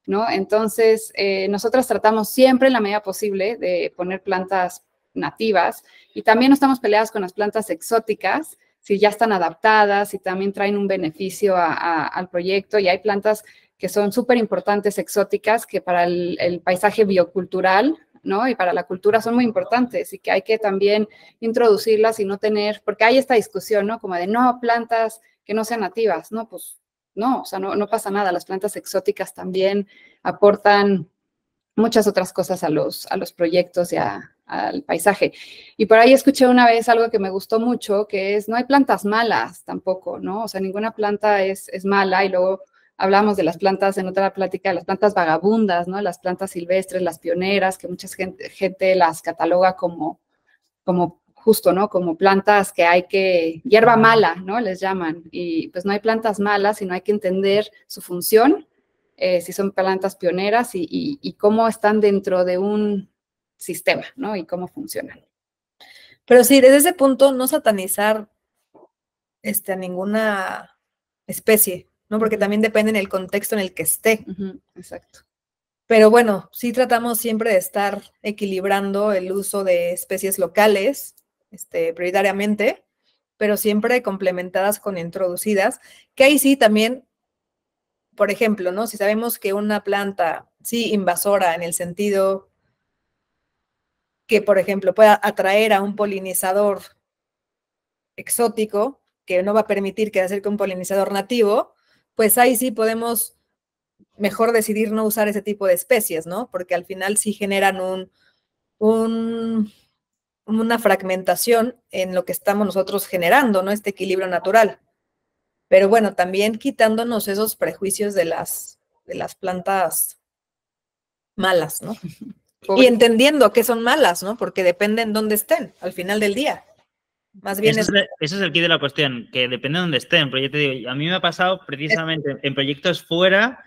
¿no? Entonces, nosotras tratamos siempre en la medida posible de poner plantas nativas y también no estamos peleadas con las plantas exóticas, si ya están adaptadas, si también traen un beneficio al proyecto y hay plantas que son súper importantes exóticas que para el paisaje biocultural, ¿no? Y para la cultura son muy importantes y que hay que también introducirlas y no tener, porque hay esta discusión, ¿no? Como de no, plantas que no sean nativas, ¿no? Pues no, o sea, no pasa nada, las plantas exóticas también aportan muchas otras cosas a los proyectos y al paisaje. Y por ahí escuché una vez algo que me gustó mucho, que es, no hay plantas malas tampoco, ¿no? O sea, ninguna planta es mala y luego hablamos de las plantas en otra plática, de las plantas vagabundas, ¿no? Las plantas silvestres, las pioneras, que mucha gente las cataloga como justo, ¿no? Como plantas que hay que, hierba mala, ¿no? Les llaman. Y pues no hay plantas malas, sino hay que entender su función, si son plantas pioneras y cómo están dentro de un sistema, ¿no? Y cómo funcionan. Pero sí, desde ese punto, no satanizar a ninguna especie, ¿no? Porque también depende en el contexto en el que esté. Exacto. Pero bueno, sí tratamos siempre de estar equilibrando el uso de especies locales, prioritariamente, pero siempre complementadas con introducidas, que ahí sí también, por ejemplo, ¿no? Si sabemos que una planta, sí, invasora en el sentido que, por ejemplo, pueda atraer a un polinizador exótico, que no va a permitir que se acerque un polinizador nativo, pues ahí sí podemos mejor decidir no usar ese tipo de especies, ¿no? Porque al final sí generan una fragmentación en lo que estamos nosotros generando, ¿no? Este equilibrio natural. Pero bueno, también quitándonos esos prejuicios de las plantas malas, ¿no? Y entendiendo que son malas, ¿no? Porque dependen dónde estén al final del día. Más bien eso es el quid de la cuestión, que depende de dónde estén. Pero yo te digo, a mí me ha pasado precisamente en proyectos fuera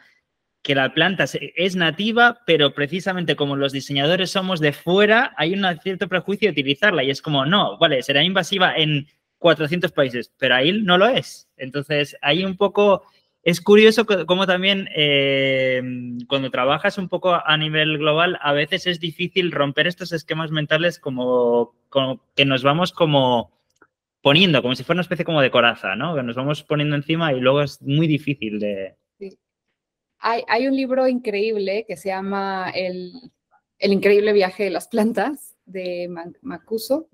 que la planta es nativa, pero precisamente como los diseñadores somos de fuera, hay un cierto prejuicio de utilizarla. Y es como, no, vale, será invasiva en 400 países, pero ahí no lo es. Entonces, hay un poco... Es curioso cómo también cuando trabajas un poco a nivel global, a veces es difícil romper estos esquemas mentales como que nos vamos como poniendo, como si fuera una especie como de coraza, ¿no? Que nos vamos poniendo encima y luego es muy difícil de... Sí. Hay un libro increíble que se llama El increíble viaje de las plantas, de Mancuso.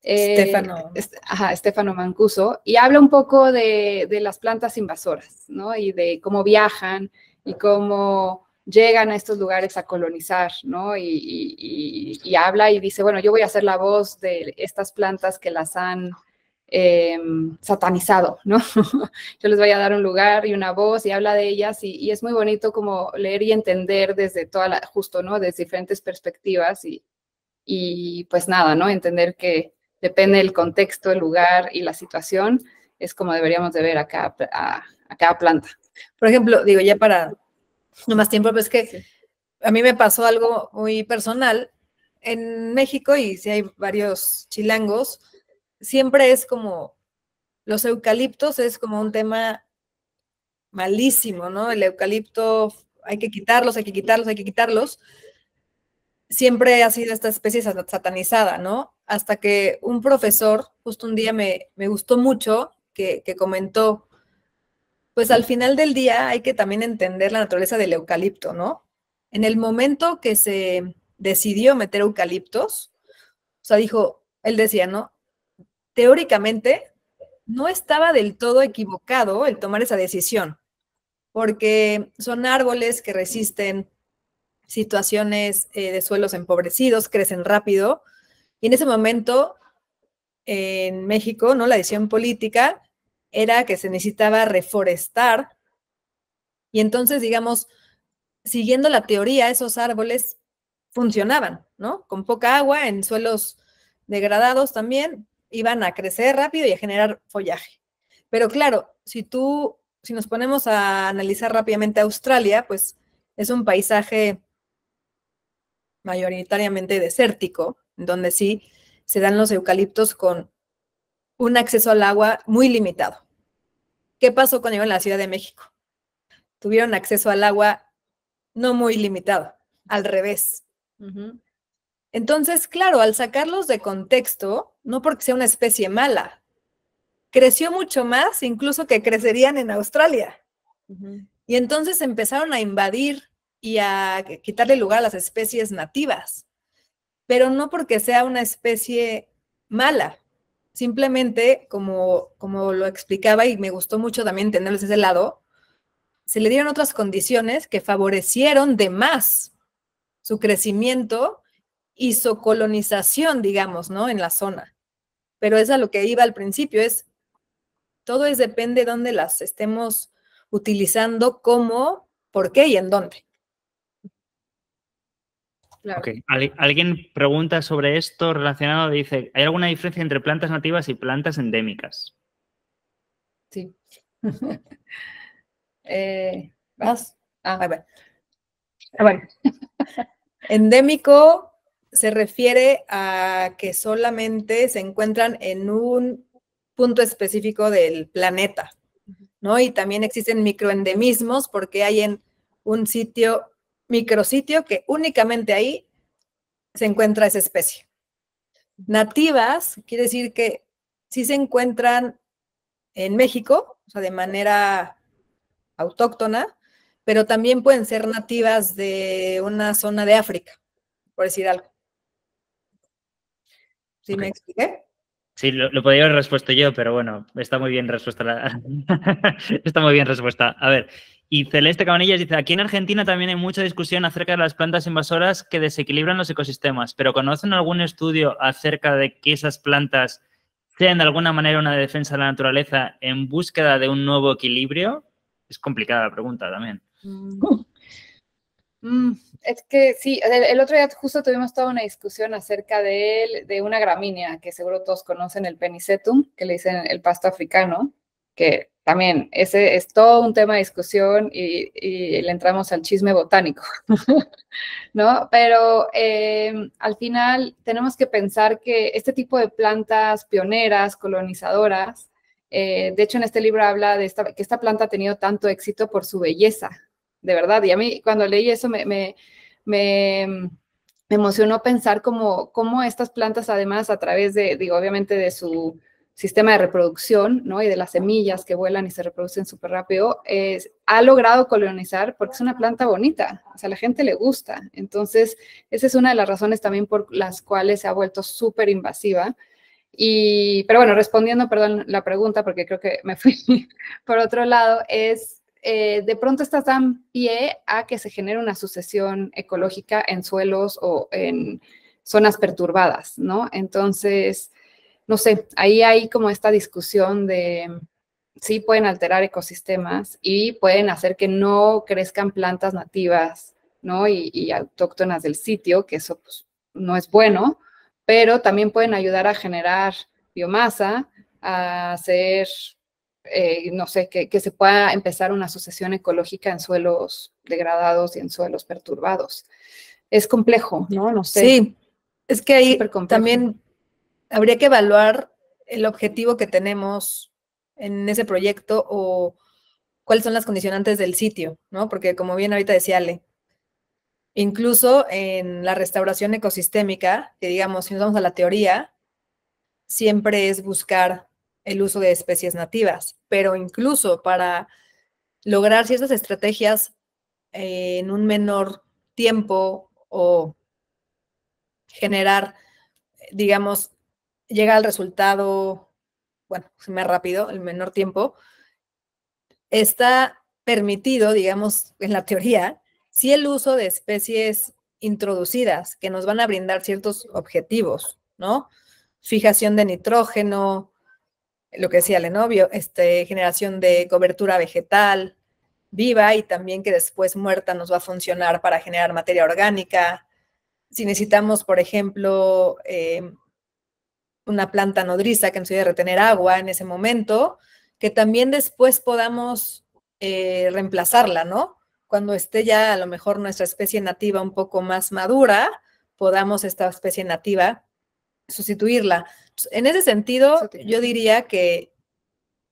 Stefano Mancuso, y habla un poco de las plantas invasoras, ¿no? Y de cómo viajan y cómo llegan a estos lugares a colonizar, ¿no? Y habla y dice, bueno, yo voy a ser la voz de estas plantas que las han satanizado, ¿no? Yo les voy a dar un lugar y una voz y habla de ellas y es muy bonito como leer y entender desde justo, ¿no? Desde diferentes perspectivas y pues nada, ¿no? Entender que depende del contexto, el lugar y la situación, es como deberíamos de ver a cada planta. Por ejemplo, digo, ya para no más tiempo, pues que sí. A mí me pasó algo muy personal en México y si hay varios chilangos, siempre es como los eucaliptos es como un tema malísimo, ¿no? El eucalipto hay que quitarlos, hay que quitarlos, hay que quitarlos. Siempre ha sido esta especie satanizada, ¿no? Hasta que un profesor, justo un día me gustó mucho, que comentó, pues al final del día hay que también entender la naturaleza del eucalipto, ¿no? En el momento que se decidió meter eucaliptos, o sea, él decía, ¿no? Teóricamente no estaba del todo equivocado el tomar esa decisión, porque son árboles que resisten situaciones de suelos empobrecidos, crecen rápido, y en ese momento en México, ¿no? La decisión política era que se necesitaba reforestar, y entonces, digamos, siguiendo la teoría, esos árboles funcionaban, ¿no? Con poca agua, en suelos degradados también, iban a crecer rápido y a generar follaje. Pero claro, si nos ponemos a analizar rápidamente Australia, pues es un paisaje mayoritariamente desértico, donde sí se dan los eucaliptos con un acceso al agua muy limitado. ¿Qué pasó cuando llegaron a la Ciudad de México? Tuvieron acceso al agua no muy limitado, al revés. Entonces, claro, al sacarlos de contexto, no porque sea una especie mala, creció mucho más incluso que crecerían en Australia. Y entonces empezaron a invadir y a quitarle lugar a las especies nativas, pero no porque sea una especie mala, simplemente como lo explicaba y me gustó mucho también entenderlo desde ese lado, se le dieron otras condiciones que favorecieron de más su crecimiento y su colonización, digamos, ¿no? En la zona. Pero es a lo que iba al principio, todo depende de dónde las estemos utilizando, cómo, por qué y en dónde. Claro. Okay. Alguien pregunta sobre esto relacionado, dice, ¿hay alguna diferencia entre plantas nativas y plantas endémicas? Sí. ¿Vas? Ah, Bueno. Endémico se refiere a que solamente se encuentran en un punto específico del planeta, ¿no? Y también existen microendemismos porque hay en un sitio, micrositio, que únicamente ahí se encuentra esa especie. Nativas quiere decir que sí se encuentran en México, o sea, de manera autóctona, pero también pueden ser nativas de una zona de África, por decir algo. ¿Sí me expliqué? Sí, lo podría haber respuesto yo, pero bueno, está muy bien respuesta. Está muy bien respuesta. A ver, y Celeste Cabanillas dice, aquí en Argentina también hay mucha discusión acerca de las plantas invasoras que desequilibran los ecosistemas, pero ¿conocen algún estudio acerca de que esas plantas sean de alguna manera una defensa de la naturaleza en búsqueda de un nuevo equilibrio? Es complicada la pregunta también. Es que sí, el otro día justo tuvimos toda una discusión acerca de una gramínea que seguro todos conocen, el Penicetum, que le dicen el pasto africano, que también ese es todo un tema de discusión y le entramos al chisme botánico, ¿no? Pero al final tenemos que pensar que este tipo de plantas pioneras, colonizadoras, de hecho en este libro habla de que esta planta ha tenido tanto éxito por su belleza, de verdad. Y a mí cuando leí eso me emocionó pensar cómo estas plantas, además, a través de, digo, obviamente de su sistema de reproducción, ¿no? Y de las semillas que vuelan y se reproducen súper rápido, ha logrado colonizar porque es una planta bonita, o sea, a la gente le gusta. Entonces, esa es una de las razones también por las cuales se ha vuelto súper invasiva. Pero bueno, respondiendo, perdón, la pregunta, porque creo que me fui por otro lado, es de pronto estas dan pie a que se genere una sucesión ecológica en suelos o en zonas perturbadas, ¿no? Entonces, no sé, ahí hay como esta discusión de sí pueden alterar ecosistemas y pueden hacer que no crezcan plantas nativas, ¿no? Y autóctonas del sitio, que eso pues, no es bueno, pero también pueden ayudar a generar biomasa, a hacer no sé, que se pueda empezar una sucesión ecológica en suelos degradados y en suelos perturbados. Es complejo, ¿no? No sé. Sí, es que ahí también habría que evaluar el objetivo que tenemos en ese proyecto o cuáles son las condicionantes del sitio, ¿no? Porque como bien ahorita decía Ale, incluso en la restauración ecosistémica, que digamos, si nos vamos a la teoría, siempre es buscar el uso de especies nativas, pero incluso para lograr ciertas estrategias en un menor tiempo o generar, digamos, llegar al resultado, bueno, más rápido, el menor tiempo, está permitido, digamos, en la teoría, sí el uso de especies introducidas que nos van a brindar ciertos objetivos, ¿no? Fijación de nitrógeno, lo que decía Lenovio, generación de cobertura vegetal viva y también que después muerta nos va a funcionar para generar materia orgánica. Si necesitamos, por ejemplo, una planta nodriza que nos ayude a retener agua en ese momento, que también después podamos reemplazarla, ¿no? Cuando esté ya a lo mejor nuestra especie nativa un poco más madura, podamos esta especie nativa sustituirla. En ese sentido, yo diría que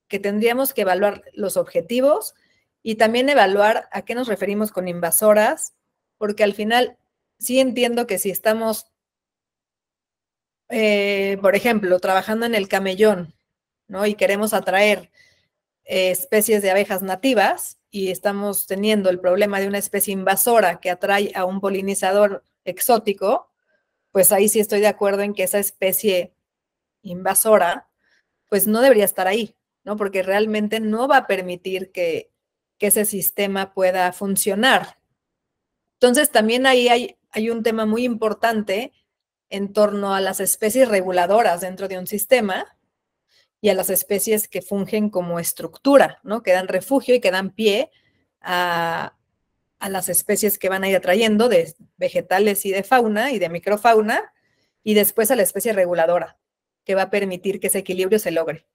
tendríamos que evaluar los objetivos y también evaluar a qué nos referimos con invasoras, porque al final sí entiendo que si estamos, por ejemplo, trabajando en el camellón, ¿no? Y queremos atraer especies de abejas nativas y estamos teniendo el problema de una especie invasora que atrae a un polinizador exótico, pues ahí sí estoy de acuerdo en que esa especie invasora, pues no debería estar ahí, ¿no? Porque realmente no va a permitir que ese sistema pueda funcionar. Entonces, también ahí hay un tema muy importante en torno a las especies reguladoras dentro de un sistema y a las especies que fungen como estructura, ¿no? Que dan refugio y que dan pie a a las especies que van a ir atrayendo, de vegetales y de fauna y de microfauna, y después a la especie reguladora, que va a permitir que ese equilibrio se logre.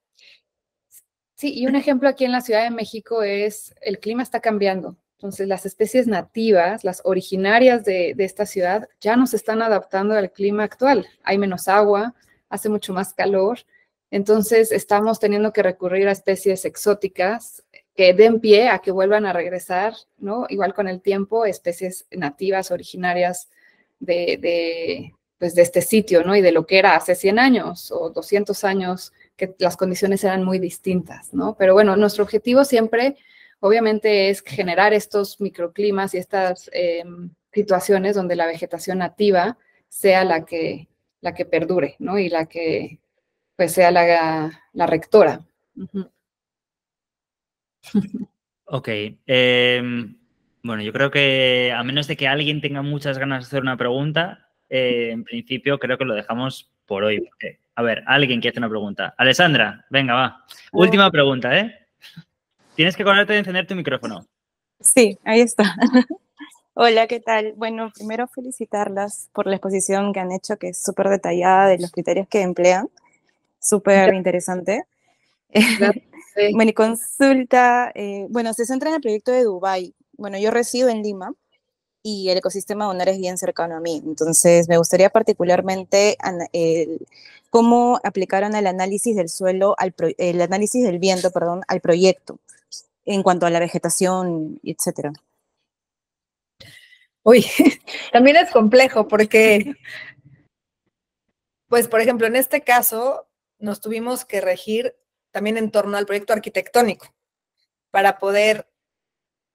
Sí, y un ejemplo aquí en la Ciudad de México es el clima está cambiando. Entonces, las especies nativas, las originarias de esta ciudad, ya no se están adaptando al clima actual. Hay menos agua, hace mucho más calor. Entonces, estamos teniendo que recurrir a especies exóticas que den pie a que vuelvan a regresar, ¿no? Igual con el tiempo, especies nativas, originarias pues de este sitio, ¿no? Y de lo que era hace 100 años o 200 años, que las condiciones eran muy distintas, ¿no? Pero bueno, nuestro objetivo siempre, obviamente, es generar estos microclimas y estas situaciones donde la vegetación nativa sea la que perdure, ¿no? Y la que, pues, sea la rectora. Uh-huh. Ok. Bueno, yo creo que a menos de que alguien tenga muchas ganas de hacer una pregunta, en principio creo que lo dejamos por hoy. A ver, alguien quiere hacer una pregunta. Alessandra, venga, va. Última pregunta, ¿eh? Tienes que acordarte de encender tu micrófono. Sí, ahí está. Hola, ¿qué tal? Bueno, primero felicitarlas por la exposición que han hecho, que es súper detallada de los criterios que emplean. Súper interesante. Sí. Bueno, y consulta, bueno, se centra en el proyecto de Dubái. Bueno, yo resido en Lima y el ecosistema dunar es bien cercano a mí. Entonces, me gustaría particularmente cómo aplicaron el análisis del suelo, el análisis del viento, perdón, al proyecto en cuanto a la vegetación, etcétera. Uy, también es complejo porque, pues, por ejemplo, en este caso nos tuvimos que regir también en torno al proyecto arquitectónico para poder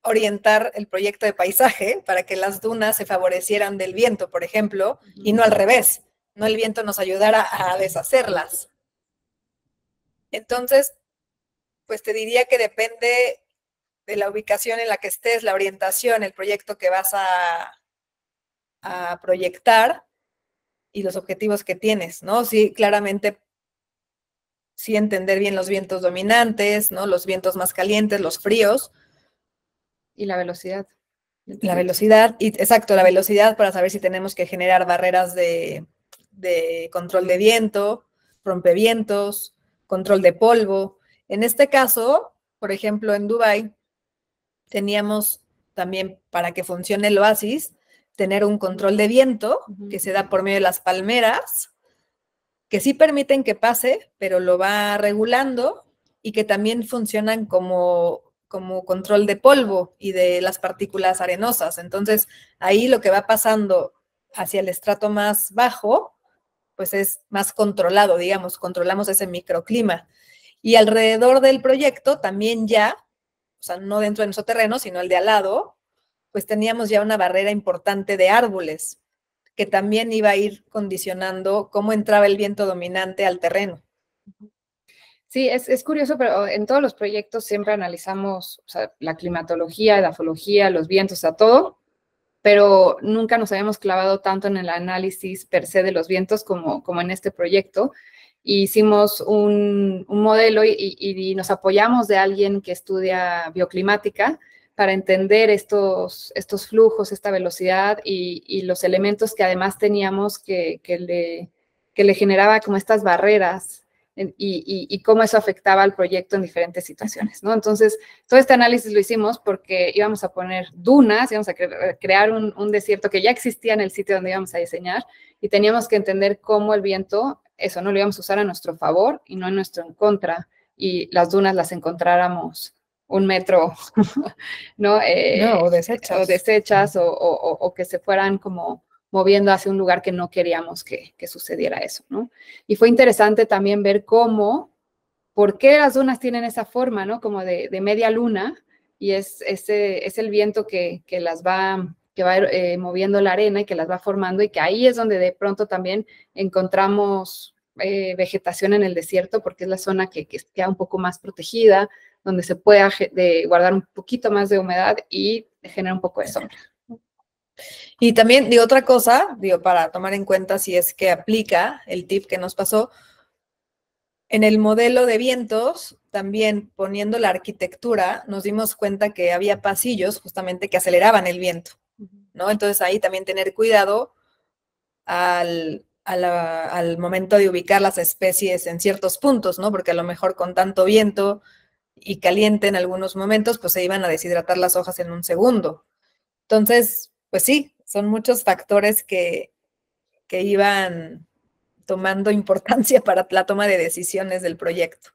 orientar el proyecto de paisaje para que las dunas se favorecieran del viento, por ejemplo, y no al revés, no el viento nos ayudara a deshacerlas. Entonces, pues te diría que depende de la ubicación en la que estés, la orientación, el proyecto que vas a proyectar y los objetivos que tienes, ¿no? Sí, claramente, sí entender bien los vientos dominantes, ¿no? Los vientos más calientes, los fríos. Y la velocidad. La velocidad, y exacto, la velocidad para saber si tenemos que generar barreras de control de viento, rompevientos, control de polvo. En este caso, por ejemplo, en Dubái, teníamos también, para que funcione el oasis, tener un control de viento que se da por medio de las palmeras, que sí permiten que pase, pero lo va regulando, y que también funcionan como control de polvo y de las partículas arenosas. Entonces, ahí lo que va pasando hacia el estrato más bajo, pues es más controlado, digamos, controlamos ese microclima. Y alrededor del proyecto también ya, o sea, no dentro de nuestro terreno, sino el de al lado, pues teníamos ya una barrera importante de árboles, que también iba a ir condicionando cómo entraba el viento dominante al terreno. Sí, es curioso, pero en todos los proyectos siempre analizamos, o sea, la climatología, edafología, los vientos, o sea, todo, pero nunca nos habíamos clavado tanto en el análisis per se de los vientos como en este proyecto. Hicimos un modelo y nos apoyamos de alguien que estudia bioclimática para entender estos flujos, esta velocidad y los elementos que además teníamos que le generaba como estas barreras y cómo eso afectaba al proyecto en diferentes situaciones, ¿no? Entonces, todo este análisis lo hicimos porque íbamos a poner dunas, íbamos a crear un desierto que ya existía en el sitio donde íbamos a diseñar y teníamos que entender cómo el viento, eso no lo íbamos a usar a nuestro favor y no en nuestro en contra, y las dunas las encontráramos 1 metro, ¿no? O desechas. O que se fueran como moviendo hacia un lugar que no queríamos que sucediera eso, ¿no? Y fue interesante también ver por qué las dunas tienen esa forma, ¿no? Como de media luna, y es el viento que va moviendo la arena y que las va formando, y que ahí es donde de pronto también encontramos vegetación en el desierto, porque es la zona que queda un poco más protegida, donde se puede guardar un poquito más de humedad y generar un poco de sombra. Y también, otra cosa, para tomar en cuenta si es que aplica el tip que nos pasó, En el modelo de vientos, también poniendo la arquitectura, nos dimos cuenta que había pasillos justamente que aceleraban el viento, ¿no? Entonces ahí también tener cuidado al momento de ubicar las especies en ciertos puntos, ¿no? Porque a lo mejor con tanto viento y caliente en algunos momentos, pues se iban a deshidratar las hojas en un segundo. Entonces, pues sí, son muchos factores que iban tomando importancia para la toma de decisiones del proyecto.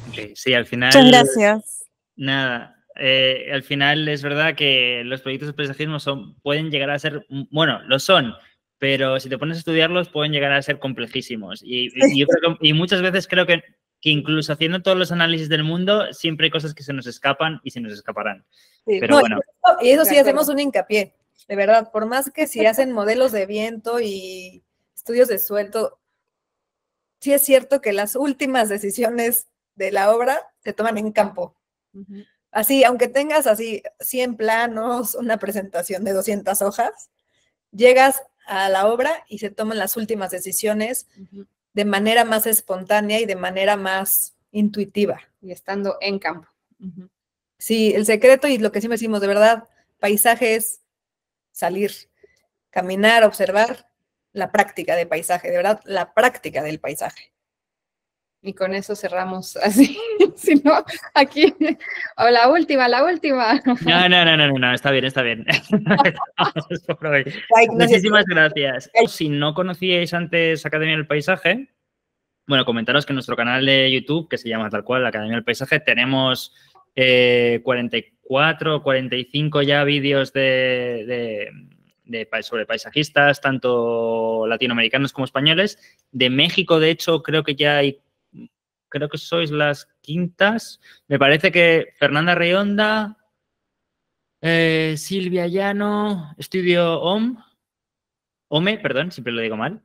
Okay, sí, al final... Muchas gracias. Nada, al final es verdad que los proyectos de paisajismo pueden llegar a ser, bueno, lo son, pero si te pones a estudiarlos pueden llegar a ser complejísimos. Y muchas veces creo que incluso haciendo todos los análisis del mundo, siempre hay cosas que se nos escapan y se nos escaparán. Sí, pero no, bueno. Y eso sí hacemos un hincapié, de verdad, por más que si hacen modelos de viento y estudios de suelo, sí es cierto que las últimas decisiones de la obra se toman en campo. Así, aunque tengas así 100 planos, una presentación de 200 hojas, llegas a la obra y se toman las últimas decisiones de manera más espontánea y de manera más intuitiva. Y estando en campo. Sí, el secreto y lo que siempre decimos, de verdad, paisaje es salir, caminar, observar la práctica de paisaje, de verdad, la práctica del paisaje. Y con eso cerramos así, si no, aquí, o la última. No, está bien. Muchísimas gracias. Si no conocíais antes Academia del Paisaje, bueno, comentaros que en nuestro canal de YouTube, que se llama tal cual, la Academia del Paisaje, tenemos 44, 45 ya vídeos sobre paisajistas, tanto latinoamericanos como españoles. De México, de hecho, creo que sois las quintas. Me parece que Fernanda Rionda, Silvia Llano, Estudio Ome, perdón, siempre lo digo mal.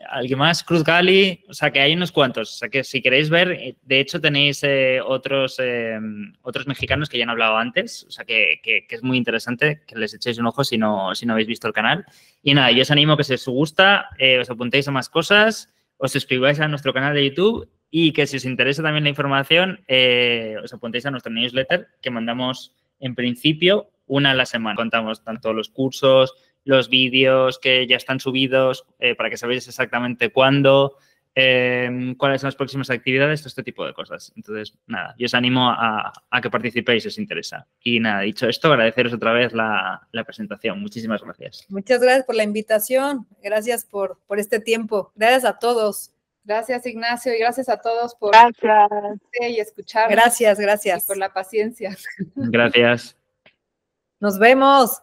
Alguien más, Cruz Gali, o sea que hay unos cuantos. O sea que si queréis ver, de hecho tenéis otros mexicanos que ya han hablado antes, o sea que es muy interesante que les echéis un ojo si no habéis visto el canal. Y nada, yo os animo que si os gusta, os apuntéis a más cosas, os suscribáis a nuestro canal de YouTube y que si os interesa también la información, os apuntéis a nuestro newsletter que mandamos en principio una a la semana. Contamos tanto los cursos, los vídeos que ya están subidos para que sabéis exactamente cuándo, cuáles son las próximas actividades, todo este tipo de cosas. Entonces, nada, yo os animo a que participéis si os interesa. Y nada, dicho esto, agradeceros otra vez la presentación. Muchísimas gracias. Muchas gracias por la invitación. Gracias por este tiempo. Gracias a todos. Gracias, Ignacio, y gracias a todos por y escuchar. Gracias. Y por la paciencia. Gracias. Nos vemos.